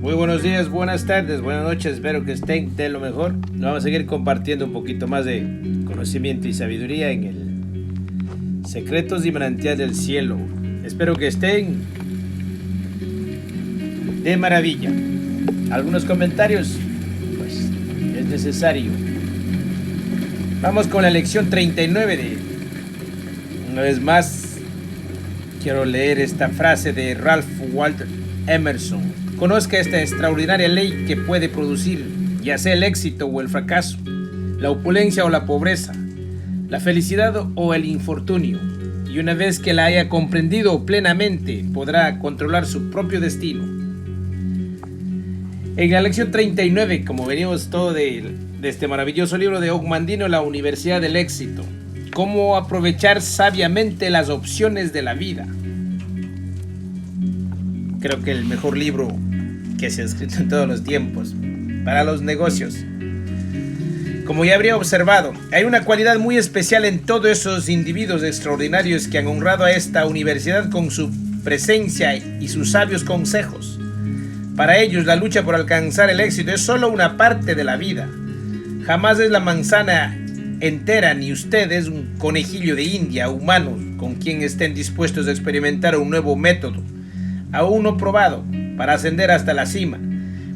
Muy buenos días, buenas tardes, buenas noches, espero que estén de lo mejor. Vamos a seguir compartiendo un poquito más de conocimiento y sabiduría en el Secretos y Manantial del Cielo. Espero que estén de maravilla. ¿Algunos comentarios? Pues es necesario. Vamos con la lección 39 de... Una vez más, quiero leer esta frase de Ralph Waldo Emerson. Conozca esta extraordinaria ley que puede producir, ya sea el éxito o el fracaso, la opulencia o la pobreza, la felicidad o el infortunio, y una vez que la haya comprendido plenamente, podrá controlar su propio destino. En la lección 39, como venimos todo de este maravilloso libro de Ogmandino, La Universidad del Éxito, cómo aprovechar sabiamente las opciones de la vida. Creo que el mejor libro que se ha escrito en todos los tiempos para los negocios. Como ya habría observado, hay una cualidad muy especial en todos esos individuos extraordinarios que han honrado a esta universidad con su presencia y sus sabios consejos. Para ellos, la lucha por alcanzar el éxito es solo una parte de la vida. Jamás es la manzana entera, ni usted es un conejillo de India humano con quien estén dispuestos a experimentar un nuevo método, aún no probado, para ascender hasta la cima.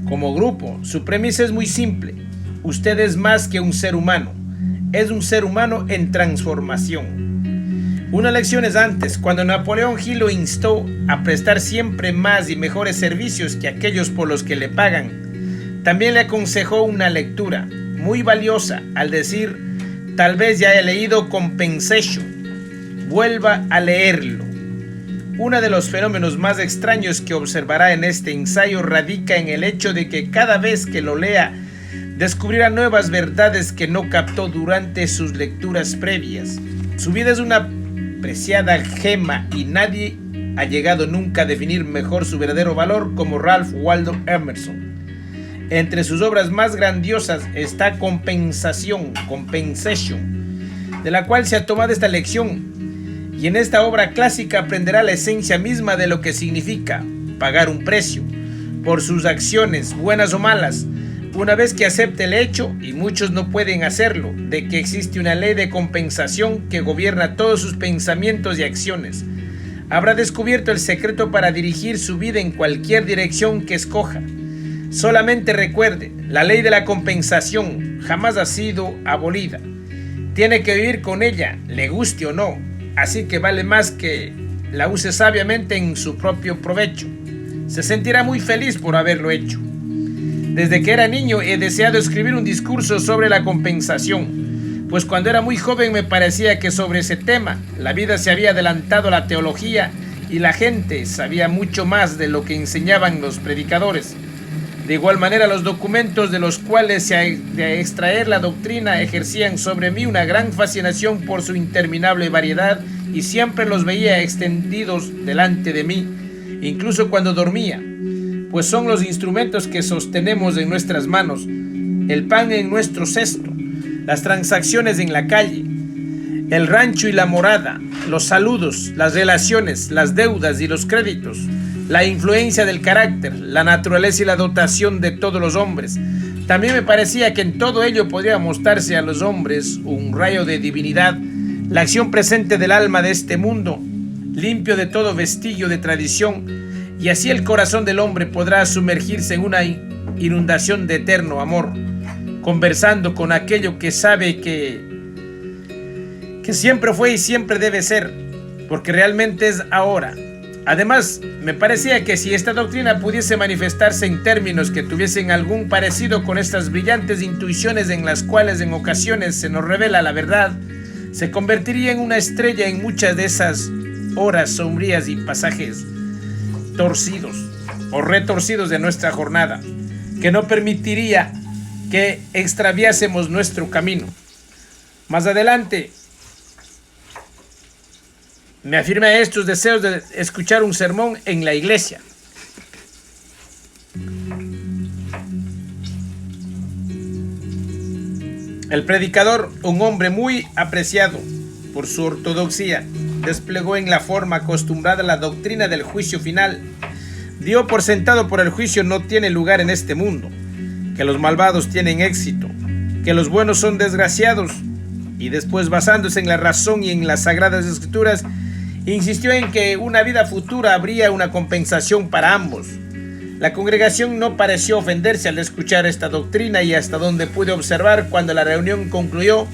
Como grupo, su premisa es muy simple. Usted es más que un ser humano. Es un ser humano en transformación. Unas lecciones antes, cuando Napoleón Hill lo instó a prestar siempre más y mejores servicios que aquellos por los que le pagan, también le aconsejó una lectura muy valiosa al decir: tal vez ya he leído Compensation. Vuelva a leerlo. Uno de los fenómenos más extraños que observará en este ensayo radica en el hecho de que cada vez que lo lea, descubrirá nuevas verdades que no captó durante sus lecturas previas. Su vida es una preciada gema y nadie ha llegado nunca a definir mejor su verdadero valor como Ralph Waldo Emerson. Entre sus obras más grandiosas está Compensation, de la cual se ha tomado esta lección. Y en esta obra clásica aprenderá la esencia misma de lo que significa pagar un precio por sus acciones, buenas o malas, una vez que acepte el hecho, y muchos no pueden hacerlo, de que existe una ley de compensación que gobierna todos sus pensamientos y acciones. Habrá descubierto el secreto para dirigir su vida en cualquier dirección que escoja. Solamente recuerde, la ley de la compensación jamás ha sido abolida. Tiene que vivir con ella, le guste o no. Así que vale más que la use sabiamente en su propio provecho. Se sentirá muy feliz por haberlo hecho. Desde que era niño he deseado escribir un discurso sobre la compensación, pues cuando era muy joven me parecía que sobre ese tema la vida se había adelantado a la teología y la gente sabía mucho más de lo que enseñaban los predicadores. De igual manera, los documentos de los cuales se ha de extraer la doctrina ejercían sobre mí una gran fascinación por su interminable variedad y siempre los veía extendidos delante de mí, incluso cuando dormía, pues son los instrumentos que sostenemos en nuestras manos, el pan en nuestro cesto, las transacciones en la calle, el rancho y la morada, los saludos, las relaciones, las deudas y los créditos, la influencia del carácter, la naturaleza y la dotación de todos los hombres. También me parecía que en todo ello podría mostrarse a los hombres un rayo de divinidad, la acción presente del alma de este mundo, limpio de todo vestigio de tradición, y así el corazón del hombre podrá sumergirse en una inundación de eterno amor, conversando con aquello que sabe que siempre fue y siempre debe ser, porque realmente es ahora. Además, me parecía que si esta doctrina pudiese manifestarse en términos que tuviesen algún parecido con estas brillantes intuiciones en las cuales en ocasiones se nos revela la verdad, se convertiría en una estrella en muchas de esas horas sombrías y pasajes torcidos o retorcidos de nuestra jornada, que no permitiría que extraviásemos nuestro camino. Más adelante, me afirma estos deseos de escuchar un sermón en la iglesia. El predicador, un hombre muy apreciado por su ortodoxia, desplegó en la forma acostumbrada la doctrina del juicio final, dio por sentado por el juicio no tiene lugar en este mundo, que los malvados tienen éxito, que los buenos son desgraciados, y después, basándose en la razón y en las sagradas escrituras, insistió en que una vida futura habría una compensación para ambos. La congregación no pareció ofenderse al escuchar esta doctrina, y hasta donde pude observar, cuando la reunión concluyó,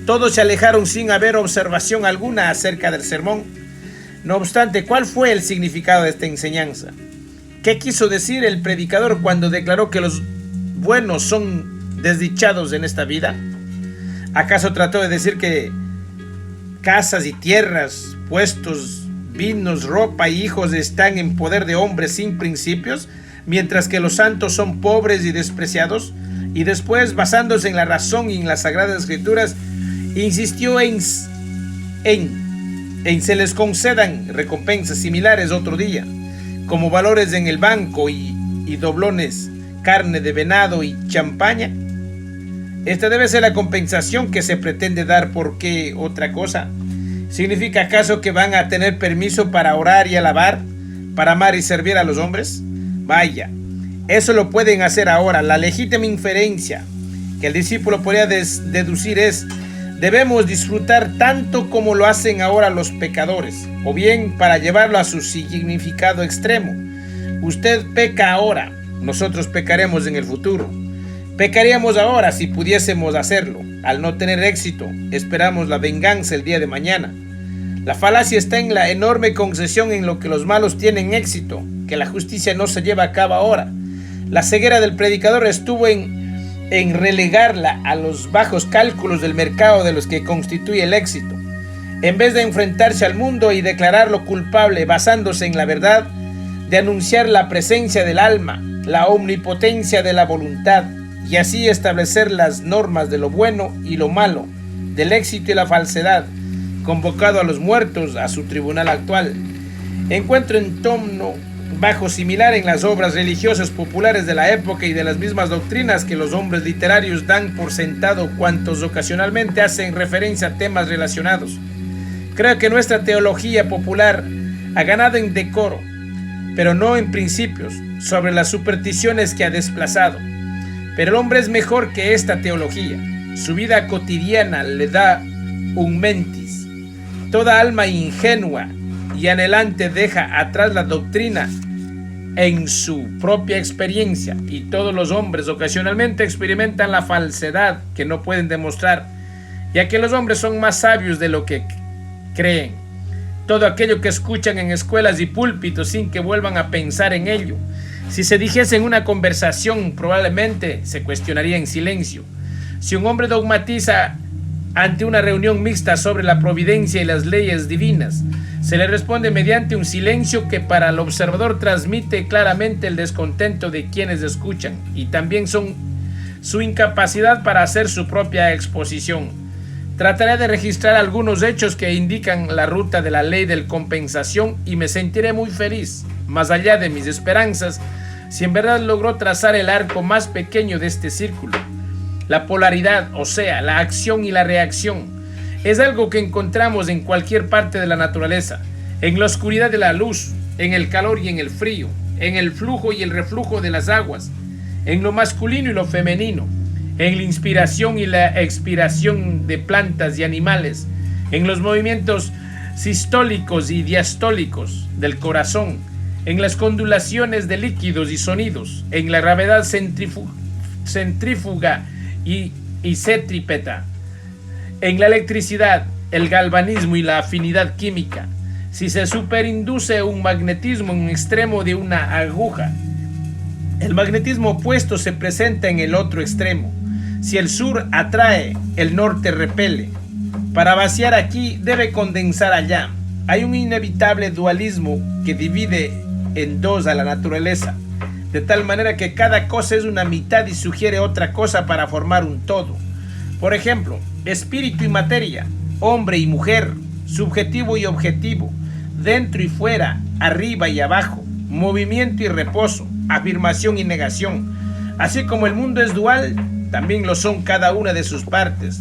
todos se alejaron sin haber observación alguna acerca del sermón. No obstante, ¿cuál fue el significado de esta enseñanza? ¿Qué quiso decir el predicador cuando declaró que los buenos son desdichados en esta vida? ¿Acaso trató de decir que casas y tierras, puestos, vinos, ropa y hijos están en poder de hombres sin principios, mientras que los santos son pobres y despreciados? Y después, basándose en la razón y en las sagradas escrituras, insistió en se les concedan recompensas similares otro día, como valores en el banco y doblones, carne de venado y champaña. Esta debe ser la compensación que se pretende dar. ¿Por qué otra cosa? ¿Significa acaso que van a tener permiso para orar y alabar, para amar y servir a los hombres? Vaya, eso lo pueden hacer ahora. La legítima inferencia que el discípulo podría deducir es: debemos disfrutar tanto como lo hacen ahora los pecadores, o bien, para llevarlo a su significado extremo, usted peca ahora, nosotros pecaremos en el futuro. Pecaríamos ahora si pudiésemos hacerlo. Al no tener éxito, esperamos la venganza el día de mañana. La falacia está en la enorme concesión en lo que los malos tienen éxito, que la justicia no se lleva a cabo ahora. La ceguera del predicador estuvo en relegarla a los bajos cálculos del mercado de los que constituye el éxito. En vez de enfrentarse al mundo y declararlo culpable basándose en la verdad, de anunciar la presencia del alma, la omnipotencia de la voluntad, y así establecer las normas de lo bueno y lo malo, del éxito y la falsedad, convocado a los muertos a su tribunal actual. Encuentro en tono bajo similar en las obras religiosas populares de la época y de las mismas doctrinas que los hombres literarios dan por sentado cuantos ocasionalmente hacen referencia a temas relacionados. Creo que nuestra teología popular ha ganado en decoro, pero no en principios, sobre las supersticiones que ha desplazado. Pero el hombre es mejor que esta teología. Su vida cotidiana le da un mentis. Toda alma ingenua y anhelante deja atrás la doctrina en su propia experiencia, y todos los hombres ocasionalmente experimentan la falsedad que no pueden demostrar, ya que los hombres son más sabios de lo que creen. Todo aquello que escuchan en escuelas y púlpitos sin que vuelvan a pensar en ello, si se dijese en una conversación, probablemente se cuestionaría en silencio. Si un hombre dogmatiza ante una reunión mixta sobre la providencia y las leyes divinas, se le responde mediante un silencio que para el observador transmite claramente el descontento de quienes escuchan, y también su incapacidad para hacer su propia exposición. Trataré de registrar algunos hechos que indican la ruta de la ley de compensación, y me sentiré muy feliz, más allá de mis esperanzas, si en verdad logró trazar el arco más pequeño de este círculo. La polaridad, o sea, la acción y la reacción, es algo que encontramos en cualquier parte de la naturaleza, en la oscuridad de la luz, en el calor y en el frío, en el flujo y el reflujo de las aguas, en lo masculino y lo femenino, en la inspiración y la expiración de plantas y animales, en los movimientos sistólicos y diastólicos del corazón, en las condulaciones de líquidos y sonidos, en la gravedad centrífuga y centrípeta, en la electricidad, el galvanismo y la afinidad química. Si se superinduce un magnetismo en un extremo de una aguja, el magnetismo opuesto se presenta en el otro extremo. Si el sur atrae, el norte repele. Para vaciar aquí, debe condensar allá. Hay un inevitable dualismo que divide en dos a la naturaleza, de tal manera que cada cosa es una mitad y sugiere otra cosa para formar un todo. Por ejemplo, espíritu y materia, hombre y mujer, subjetivo y objetivo, dentro y fuera, arriba y abajo, movimiento y reposo, afirmación y negación. Así como el mundo es dual, también lo son cada una de sus partes.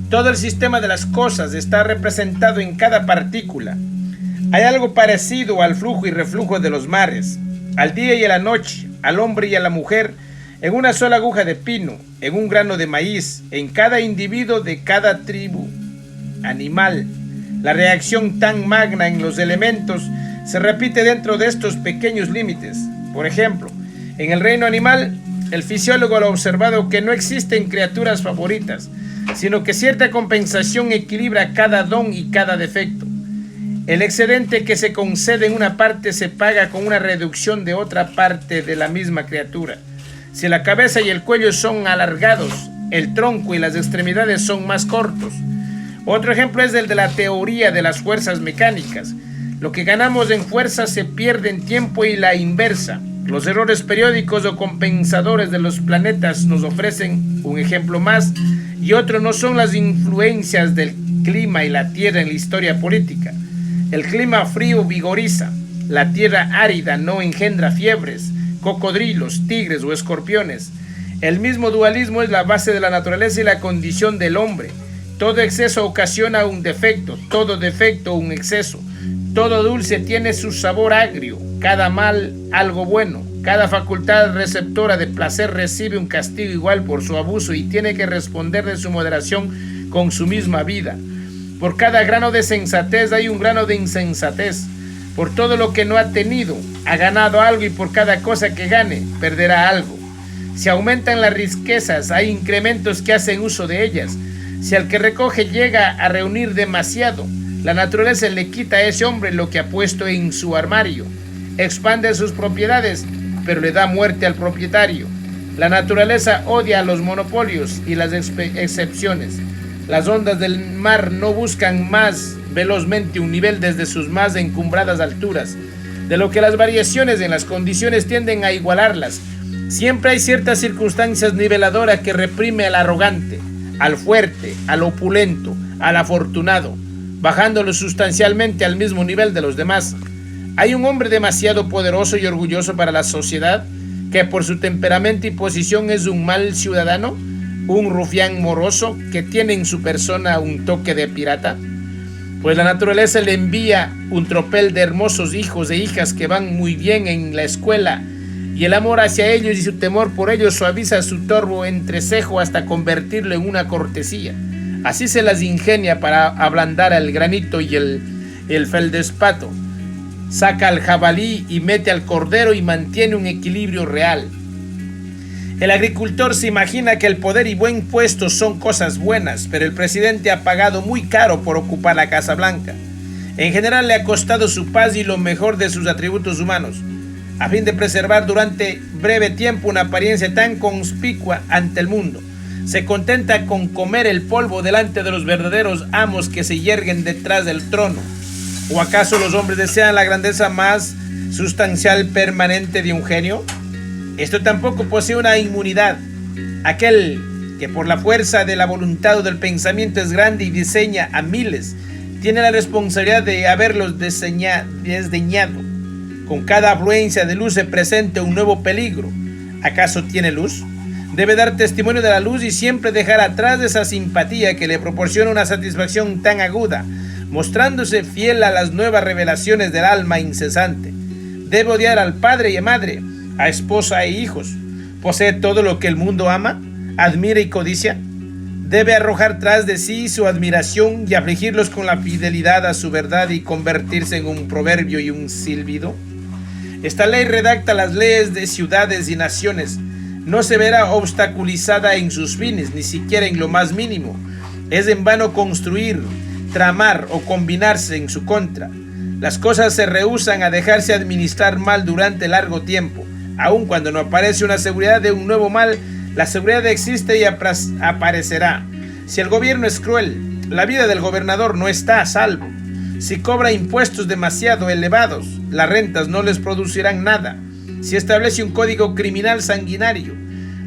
Todo el sistema de las cosas está representado en cada partícula. Hay algo parecido al flujo y reflujo de los mares. al día y a la noche, al hombre y a la mujer, en una sola aguja de pino, en un grano de maíz, en cada individuo de cada tribu animal. La reacción tan magna en los elementos se repite dentro de estos pequeños límites. Por ejemplo, en el reino animal, el fisiólogo ha observado que no existen criaturas favoritas, sino que cierta compensación equilibra cada don y cada defecto. El excedente que se concede en una parte se paga con una reducción de otra parte de la misma criatura. Si la cabeza y el cuello son alargados, el tronco y las extremidades son más cortos. Otro ejemplo es el de la teoría de las fuerzas mecánicas. Lo que ganamos en fuerza se pierde en tiempo y la inversa. Los errores periódicos o compensadores de los planetas nos ofrecen un ejemplo más, y otro no son las influencias del clima y la tierra en la historia política. El clima frío vigoriza, la tierra árida no engendra fiebres, cocodrilos, tigres o escorpiones. El mismo dualismo es la base de la naturaleza y la condición del hombre. Todo exceso ocasiona un defecto, todo defecto un exceso. Todo dulce tiene su sabor agrio, cada mal algo bueno. Cada facultad receptora de placer recibe un castigo igual por su abuso y tiene que responder de su moderación con su misma vida. Por cada grano de sensatez hay un grano de insensatez. Por todo lo que no ha tenido, ha ganado algo, y por cada cosa que gane, perderá algo. Si aumentan las riquezas, hay incrementos que hacen uso de ellas. Si al que recoge llega a reunir demasiado, la naturaleza le quita a ese hombre lo que ha puesto en su armario. Expande sus propiedades, pero le da muerte al propietario. La naturaleza odia los monopolios y las excepciones. Las ondas del mar no buscan más velozmente un nivel desde sus más encumbradas alturas, de lo que las variaciones en las condiciones tienden a igualarlas. Siempre hay ciertas circunstancias niveladoras que reprime al arrogante, al fuerte, al opulento, al afortunado, bajándolo sustancialmente al mismo nivel de los demás. Hay un hombre demasiado poderoso y orgulloso para la sociedad, que por su temperamento y posición es un mal ciudadano, un rufián moroso que tiene en su persona un toque de pirata. Pues la naturaleza le envía un tropel de hermosos hijos e hijas que van muy bien en la escuela, y el amor hacia ellos y su temor por ellos suaviza su torvo entrecejo hasta convertirlo en una cortesía. Así se las ingenia para ablandar el granito y el feldespato. Saca al jabalí y mete al cordero y mantiene un equilibrio real. El agricultor se imagina que el poder y buen puesto son cosas buenas, pero el presidente ha pagado muy caro por ocupar la Casa Blanca. En general le ha costado su paz y lo mejor de sus atributos humanos, a fin de preservar durante breve tiempo una apariencia tan conspicua ante el mundo. Se contenta con comer el polvo delante de los verdaderos amos que se yerguen detrás del trono. ¿O acaso los hombres desean la grandeza más sustancial permanente de un genio? Esto tampoco posee una inmunidad. Aquel que por la fuerza de la voluntad o del pensamiento es grande y diseña a miles, tiene la responsabilidad de haberlos desdeñado. Con cada afluencia de luz se presenta un nuevo peligro. ¿Acaso tiene luz? Debe dar testimonio de la luz y siempre dejar atrás esa simpatía que le proporciona una satisfacción tan aguda, mostrándose fiel a las nuevas revelaciones del alma incesante. Debe odiar al padre y a madre, a esposa e hijos. Posee todo lo que el mundo ama, admira y codicia. Debe arrojar tras de sí su admiración y afligirlos con la fidelidad a su verdad y convertirse en un proverbio y un silbido. Esta ley redacta las leyes de ciudades y naciones. No se verá obstaculizada en sus fines, ni siquiera en lo más mínimo. Es en vano construir, tramar o combinarse en su contra. Las cosas se rehúsan a dejarse administrar mal durante largo tiempo. Aun cuando no aparece una seguridad de un nuevo mal, la seguridad existe y aparecerá. Si el gobierno es cruel, la vida del gobernador no está a salvo. Si cobra impuestos demasiado elevados, las rentas no les producirán nada. Si establece un código criminal sanguinario,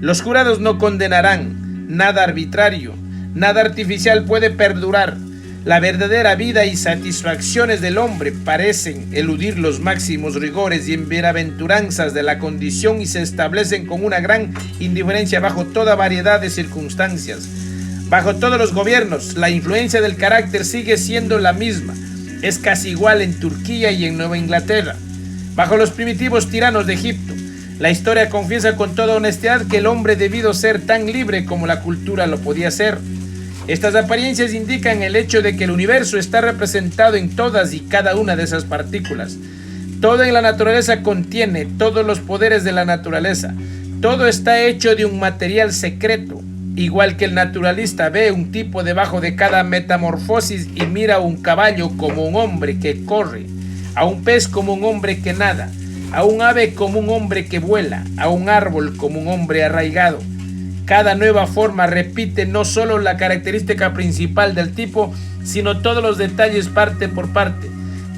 los jurados no condenarán. Nada arbitrario, nada artificial puede perdurar. La verdadera vida y satisfacciones del hombre parecen eludir los máximos rigores y bienaventuranzas de la condición y se establecen con una gran indiferencia bajo toda variedad de circunstancias. Bajo todos los gobiernos, la influencia del carácter sigue siendo la misma. Es casi igual en Turquía y en Nueva Inglaterra. Bajo los primitivos tiranos de Egipto, la historia confiesa con toda honestidad que el hombre debió ser tan libre como la cultura lo podía ser. Estas apariencias indican el hecho de que el universo está representado en todas y cada una de esas partículas. Todo en la naturaleza contiene todos los poderes de la naturaleza. Todo está hecho de un material secreto. Igual que el naturalista ve un tipo debajo de cada metamorfosis y mira a un caballo como un hombre que corre, a un pez como un hombre que nada, a un ave como un hombre que vuela, a un árbol como un hombre arraigado. Cada nueva forma repite no solo la característica principal del tipo, sino todos los detalles parte por parte,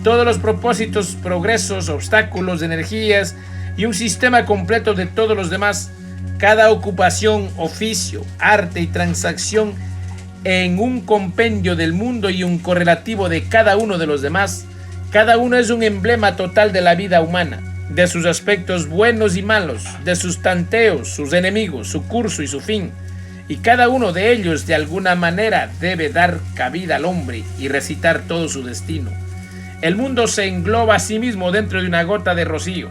todos los propósitos, progresos, obstáculos, energías y un sistema completo de todos los demás. Cada ocupación, oficio, arte y transacción en un compendio del mundo y un correlativo de cada uno de los demás. Cada uno es un emblema total de la vida humana, de sus aspectos buenos y malos, de sus tanteos, sus enemigos, su curso y su fin. Y cada uno de ellos de alguna manera debe dar cabida al hombre y recitar todo su destino. El mundo se engloba a sí mismo dentro de una gota de rocío.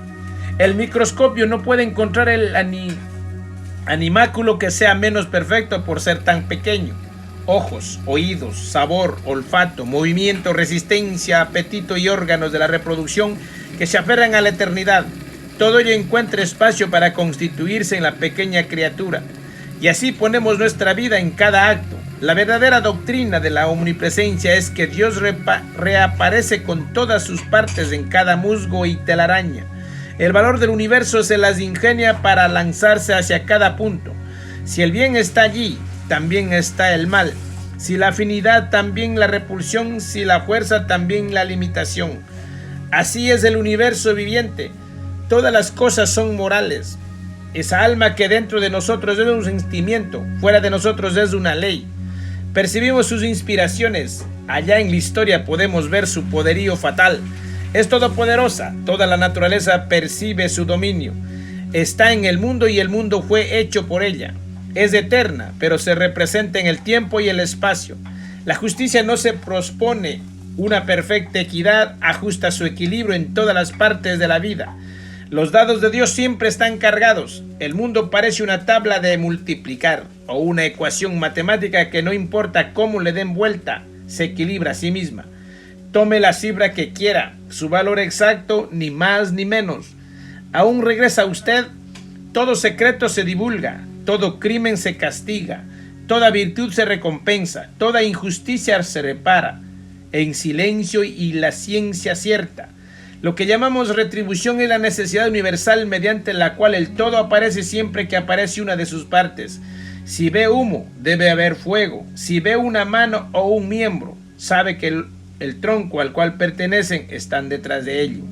El microscopio no puede encontrar el animáculo que sea menos perfecto por ser tan pequeño. Ojos, oídos, sabor, olfato, movimiento, resistencia, apetito y órganos de la reproducción que se aferran a la eternidad. Todo ello encuentra espacio para constituirse en la pequeña criatura. Y así ponemos nuestra vida en cada acto. La verdadera doctrina de la omnipresencia es que Dios reaparece con todas sus partes en cada musgo y telaraña. El valor del universo se las ingenia para lanzarse hacia cada punto. Si el bien está allí, también está el mal. Si la afinidad, también la repulsión. Si la fuerza, también la limitación. Así es el universo viviente. Todas las cosas son morales. Esa alma que dentro de nosotros es un sentimiento, fuera de nosotros es una ley. Percibimos sus inspiraciones. Allá en la historia podemos ver su poderío fatal. Es todopoderosa, toda la naturaleza percibe su dominio. Está en el mundo y el mundo fue hecho por ella. Es eterna, pero se representa en el tiempo y el espacio. La justicia no se propone. Una perfecta equidad ajusta su equilibrio en todas las partes de la vida. Los dados de Dios siempre están cargados. El mundo parece una tabla de multiplicar o una ecuación matemática que no importa cómo le den vuelta, se equilibra a sí misma. Tome la cifra que quiera, su valor exacto, ni más ni menos. Aún regresa usted, todo secreto se divulga, todo crimen se castiga, toda virtud se recompensa, toda injusticia se repara, en silencio y la ciencia cierta. Lo que llamamos retribución es la necesidad universal mediante la cual el todo aparece siempre que aparece una de sus partes. Si ve humo, debe haber fuego. Si ve una mano o un miembro, sabe que el tronco al cual pertenecen están detrás de ello.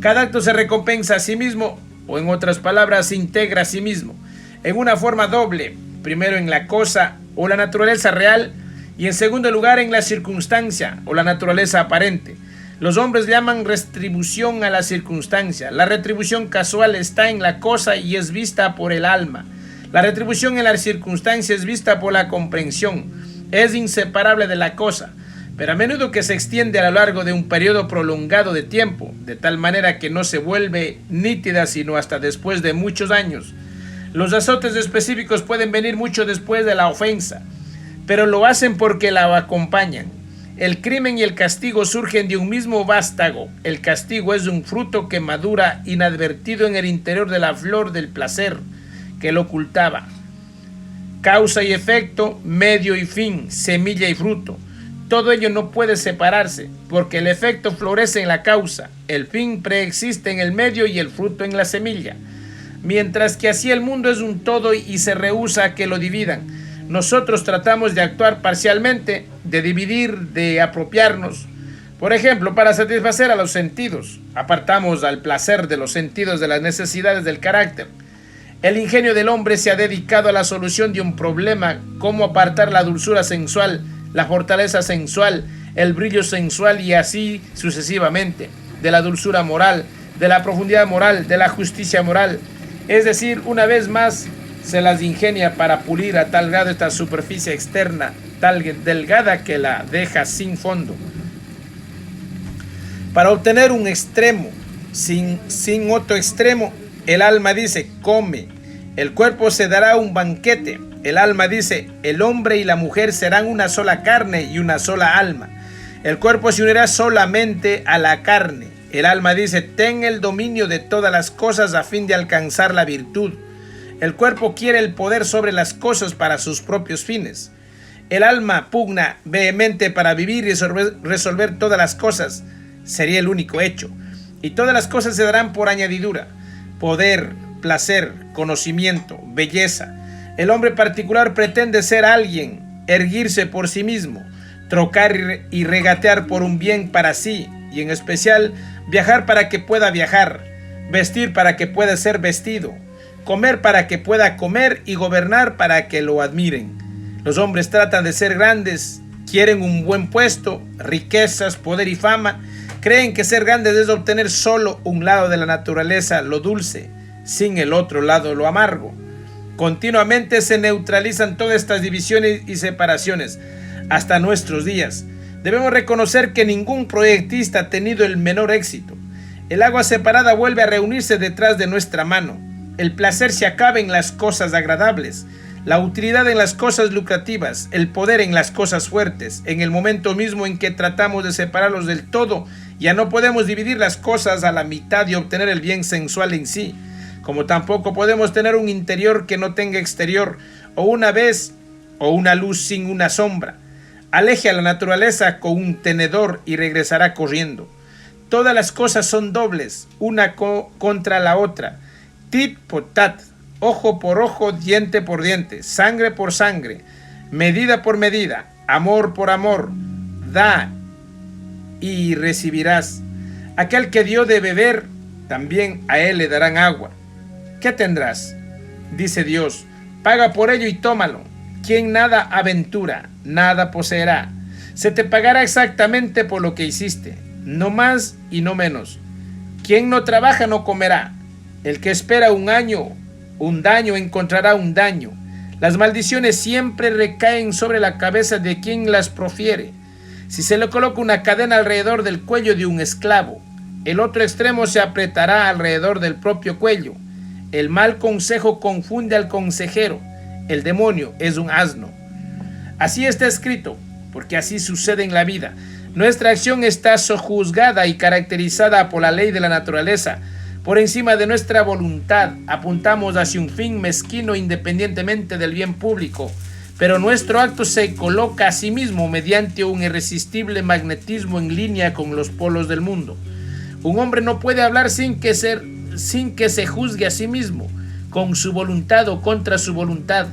Cada acto se recompensa a sí mismo, o en otras palabras, se integra a sí mismo, en una forma doble, primero en la cosa o la naturaleza real, y en segundo lugar en la circunstancia o la naturaleza aparente. Los hombres llaman retribución a la circunstancia. La retribución casual está en la cosa y es vista por el alma. La retribución en la circunstancia es vista por la comprensión. Es inseparable de la cosa, pero a menudo que se extiende a lo largo de un periodo prolongado de tiempo, de tal manera que no se vuelve nítida sino hasta después de muchos años. Los azotes específicos pueden venir mucho después de la ofensa, pero lo hacen porque la acompañan. El crimen y el castigo surgen de un mismo vástago. El castigo es un fruto que madura inadvertido en el interior de la flor del placer que lo ocultaba. Causa y efecto, medio y fin, semilla y fruto. Todo ello no puede separarse, porque el efecto florece en la causa, el fin preexiste en el medio y el fruto en la semilla. Mientras que así el mundo es un todo y se rehúsa a que lo dividan. Nosotros tratamos de actuar parcialmente, de dividir, de apropiarnos. Por ejemplo, para satisfacer a los sentidos, apartamos al placer de los sentidos de las necesidades del carácter. El ingenio del hombre se ha dedicado a la solución de un problema, cómo apartar la dulzura sensual, la fortaleza sensual, el brillo sensual y así sucesivamente, de la dulzura moral, de la profundidad moral, de la justicia moral. Es decir, una vez más, se las ingenia para pulir a tal grado esta superficie externa, tan delgada que la deja sin fondo. Para obtener un extremo, sin otro extremo. El alma dice, come. El cuerpo se dará un banquete. El alma dice, el hombre y la mujer serán una sola carne y una sola alma. El cuerpo se unirá solamente a la carne. El alma dice, ten el dominio de todas las cosas a fin de alcanzar la virtud. El cuerpo quiere el poder sobre las cosas para sus propios fines. El alma pugna vehemente para vivir y resolver todas las cosas. Sería el único hecho. Y todas las cosas se darán por añadidura. Poder, placer, conocimiento, belleza. El hombre particular pretende ser alguien, erguirse por sí mismo, trocar y regatear por un bien para sí, y en especial viajar para que pueda viajar, vestir para que pueda ser vestido, comer para que pueda comer y gobernar para que lo admiren. Los hombres tratan de ser grandes, quieren un buen puesto, riquezas, poder y fama. Creen que ser grandes es obtener solo un lado de la naturaleza, lo dulce, sin el otro lado, lo amargo. Continuamente se neutralizan todas estas divisiones y separaciones hasta nuestros días. Debemos reconocer que ningún proyectista ha tenido el menor éxito. El agua separada vuelve a reunirse detrás de nuestra mano. El placer se acaba en las cosas agradables, la utilidad en las cosas lucrativas, el poder en las cosas fuertes. En el momento mismo en que tratamos de separarlos del todo, ya no podemos dividir las cosas a la mitad y obtener el bien sensual en sí. Como tampoco podemos tener un interior que no tenga exterior, o una vez o una luz sin una sombra. Aleje a la naturaleza con un tenedor y regresará corriendo. Todas las cosas son dobles, una contra la otra. Tit por tat, ojo por ojo, diente por diente, sangre por sangre, medida por medida, amor por amor. Da y recibirás. Aquel que dio de beber, también a él le darán agua. ¿Qué tendrás? Dice Dios, paga por ello y tómalo. Quien nada aventura, nada poseerá. Se te pagará exactamente por lo que hiciste, no más y no menos. Quien no trabaja no comerá. El que espera un daño encontrará un daño. Las maldiciones siempre recaen sobre la cabeza de quien las profiere. Si se le coloca una cadena alrededor del cuello de un esclavo, el otro extremo se apretará alrededor del propio cuello. El mal consejo confunde al consejero. El demonio es un asno. Así está escrito, porque así sucede en la vida. Nuestra acción está sojuzgada y caracterizada por la ley de la naturaleza. Por encima de nuestra voluntad, apuntamos hacia un fin mezquino independientemente del bien público. Pero nuestro acto se coloca a sí mismo mediante un irresistible magnetismo en línea con los polos del mundo. Un hombre no puede hablar sin que se juzgue a sí mismo, con su voluntad o contra su voluntad.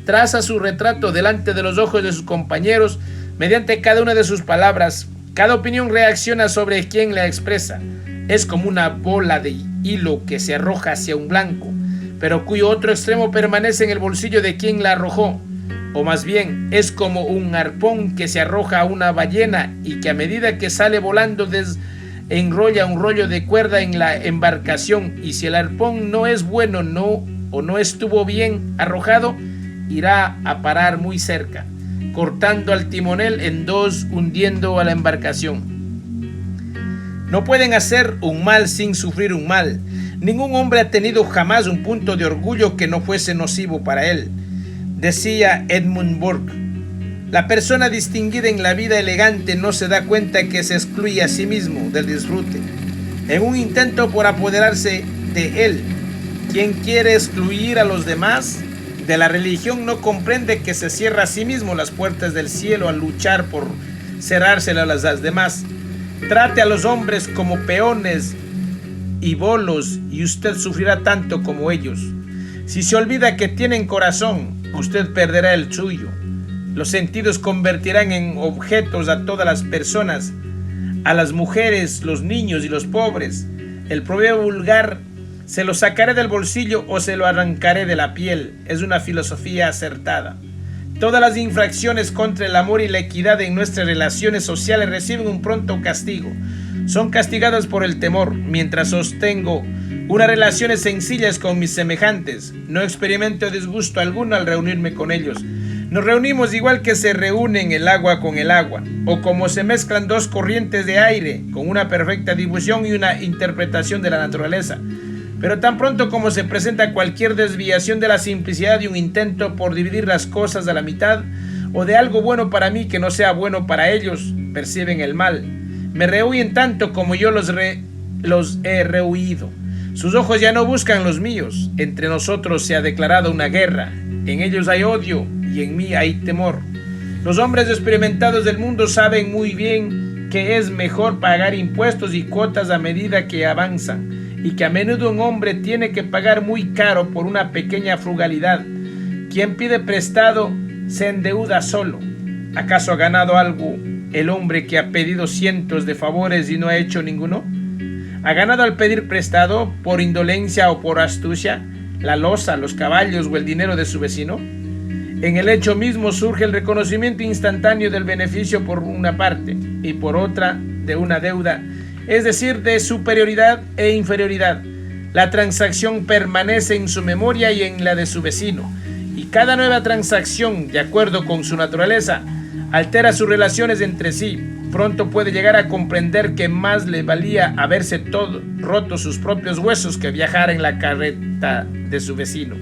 Traza su retrato delante de los ojos de sus compañeros mediante cada una de sus palabras. Cada opinión reacciona sobre quien la expresa. Es como una bola de hilo que se arroja hacia un blanco, pero cuyo otro extremo permanece en el bolsillo de quien la arrojó. O más bien, es como un arpón que se arroja a una ballena y que a medida que sale volando enrolla un rollo de cuerda en la embarcación, y si el arpón no es bueno o no estuvo bien arrojado, irá a parar muy cerca, cortando al timonel en dos, hundiendo a la embarcación. No pueden hacer un mal sin sufrir un mal. Ningún hombre ha tenido jamás un punto de orgullo que no fuese nocivo para él. Decía Edmund Burke, la persona distinguida en la vida elegante no se da cuenta que se excluye a sí mismo del disfrute, en un intento por apoderarse de él. Quien quiere excluir a los demás de la religión no comprende que se cierra a sí mismo las puertas del cielo al luchar por cerrárselas a las demás. Trate a los hombres como peones y bolos y usted sufrirá tanto como ellos. Si se olvida que tienen corazón, usted perderá el suyo. Los sentidos convertirán en objetos a todas las personas, a las mujeres, los niños y los pobres. El proverbio vulgar, se lo sacaré del bolsillo o se lo arrancaré de la piel, es una filosofía acertada. Todas las infracciones contra el amor y la equidad en nuestras relaciones sociales reciben un pronto castigo. Son castigadas por el temor. Mientras sostengo unas relaciones sencillas con mis semejantes, no experimento disgusto alguno al reunirme con ellos. Nos reunimos igual que se reúnen el agua con el agua, o como se mezclan dos corrientes de aire, con una perfecta difusión y una interpretación de la naturaleza. Pero tan pronto como se presenta cualquier desviación de la simplicidad de un intento por dividir las cosas a la mitad, o de algo bueno para mí que no sea bueno para ellos, perciben el mal. Me rehuyen tanto como yo los he rehuido. Sus ojos ya no buscan los míos. Entre nosotros se ha declarado una guerra. En ellos hay odio y en mí hay temor. Los hombres experimentados del mundo saben muy bien que es mejor pagar impuestos y cuotas a medida que avanzan, y que a menudo un hombre tiene que pagar muy caro por una pequeña frugalidad. Quien pide prestado se endeuda solo. ¿Acaso ha ganado algo el hombre que ha pedido cientos de favores y no ha hecho ninguno? ¿Ha ganado al pedir prestado por indolencia o por astucia la loza, los caballos o el dinero de su vecino? En el hecho mismo surge el reconocimiento instantáneo del beneficio por una parte y por otra de una deuda, es decir, de superioridad e inferioridad. La transacción permanece en su memoria y en la de su vecino, y cada nueva transacción, de acuerdo con su naturaleza, altera sus relaciones entre sí. Pronto puede llegar a comprender que más le valía haberse roto sus propios huesos que viajar en la carreta de su vecino,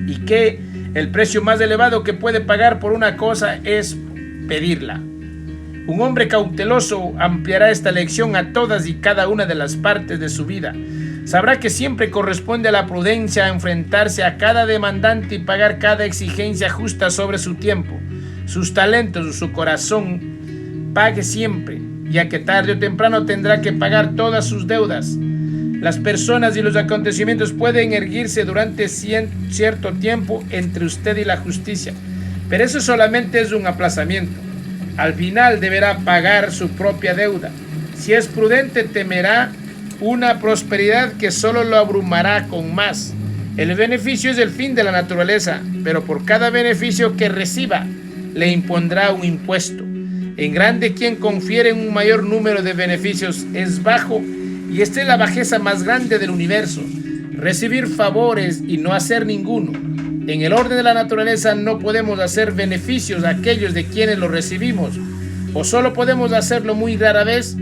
y que el precio más elevado que puede pagar por una cosa es pedirla. Un hombre cauteloso ampliará esta lección a todas y cada una de las partes de su vida. Sabrá que siempre corresponde a la prudencia enfrentarse a cada demandante y pagar cada exigencia justa sobre su tiempo, sus talentos o su corazón. Pague siempre, ya que tarde o temprano tendrá que pagar todas sus deudas. Las personas y los acontecimientos pueden erguirse durante cierto tiempo entre usted y la justicia, pero eso solamente es un aplazamiento. Al final deberá pagar su propia deuda. Si es prudente, temerá una prosperidad que solo lo abrumará con más. El beneficio es el fin de la naturaleza, pero por cada beneficio que reciba, le impondrá un impuesto. En grande quien confiere un mayor número de beneficios es bajo, y esta es la bajeza más grande del universo: recibir favores y no hacer ninguno. En el orden de la naturaleza no podemos hacer beneficios a aquellos de quienes los recibimos, o solo podemos hacerlo muy rara vez,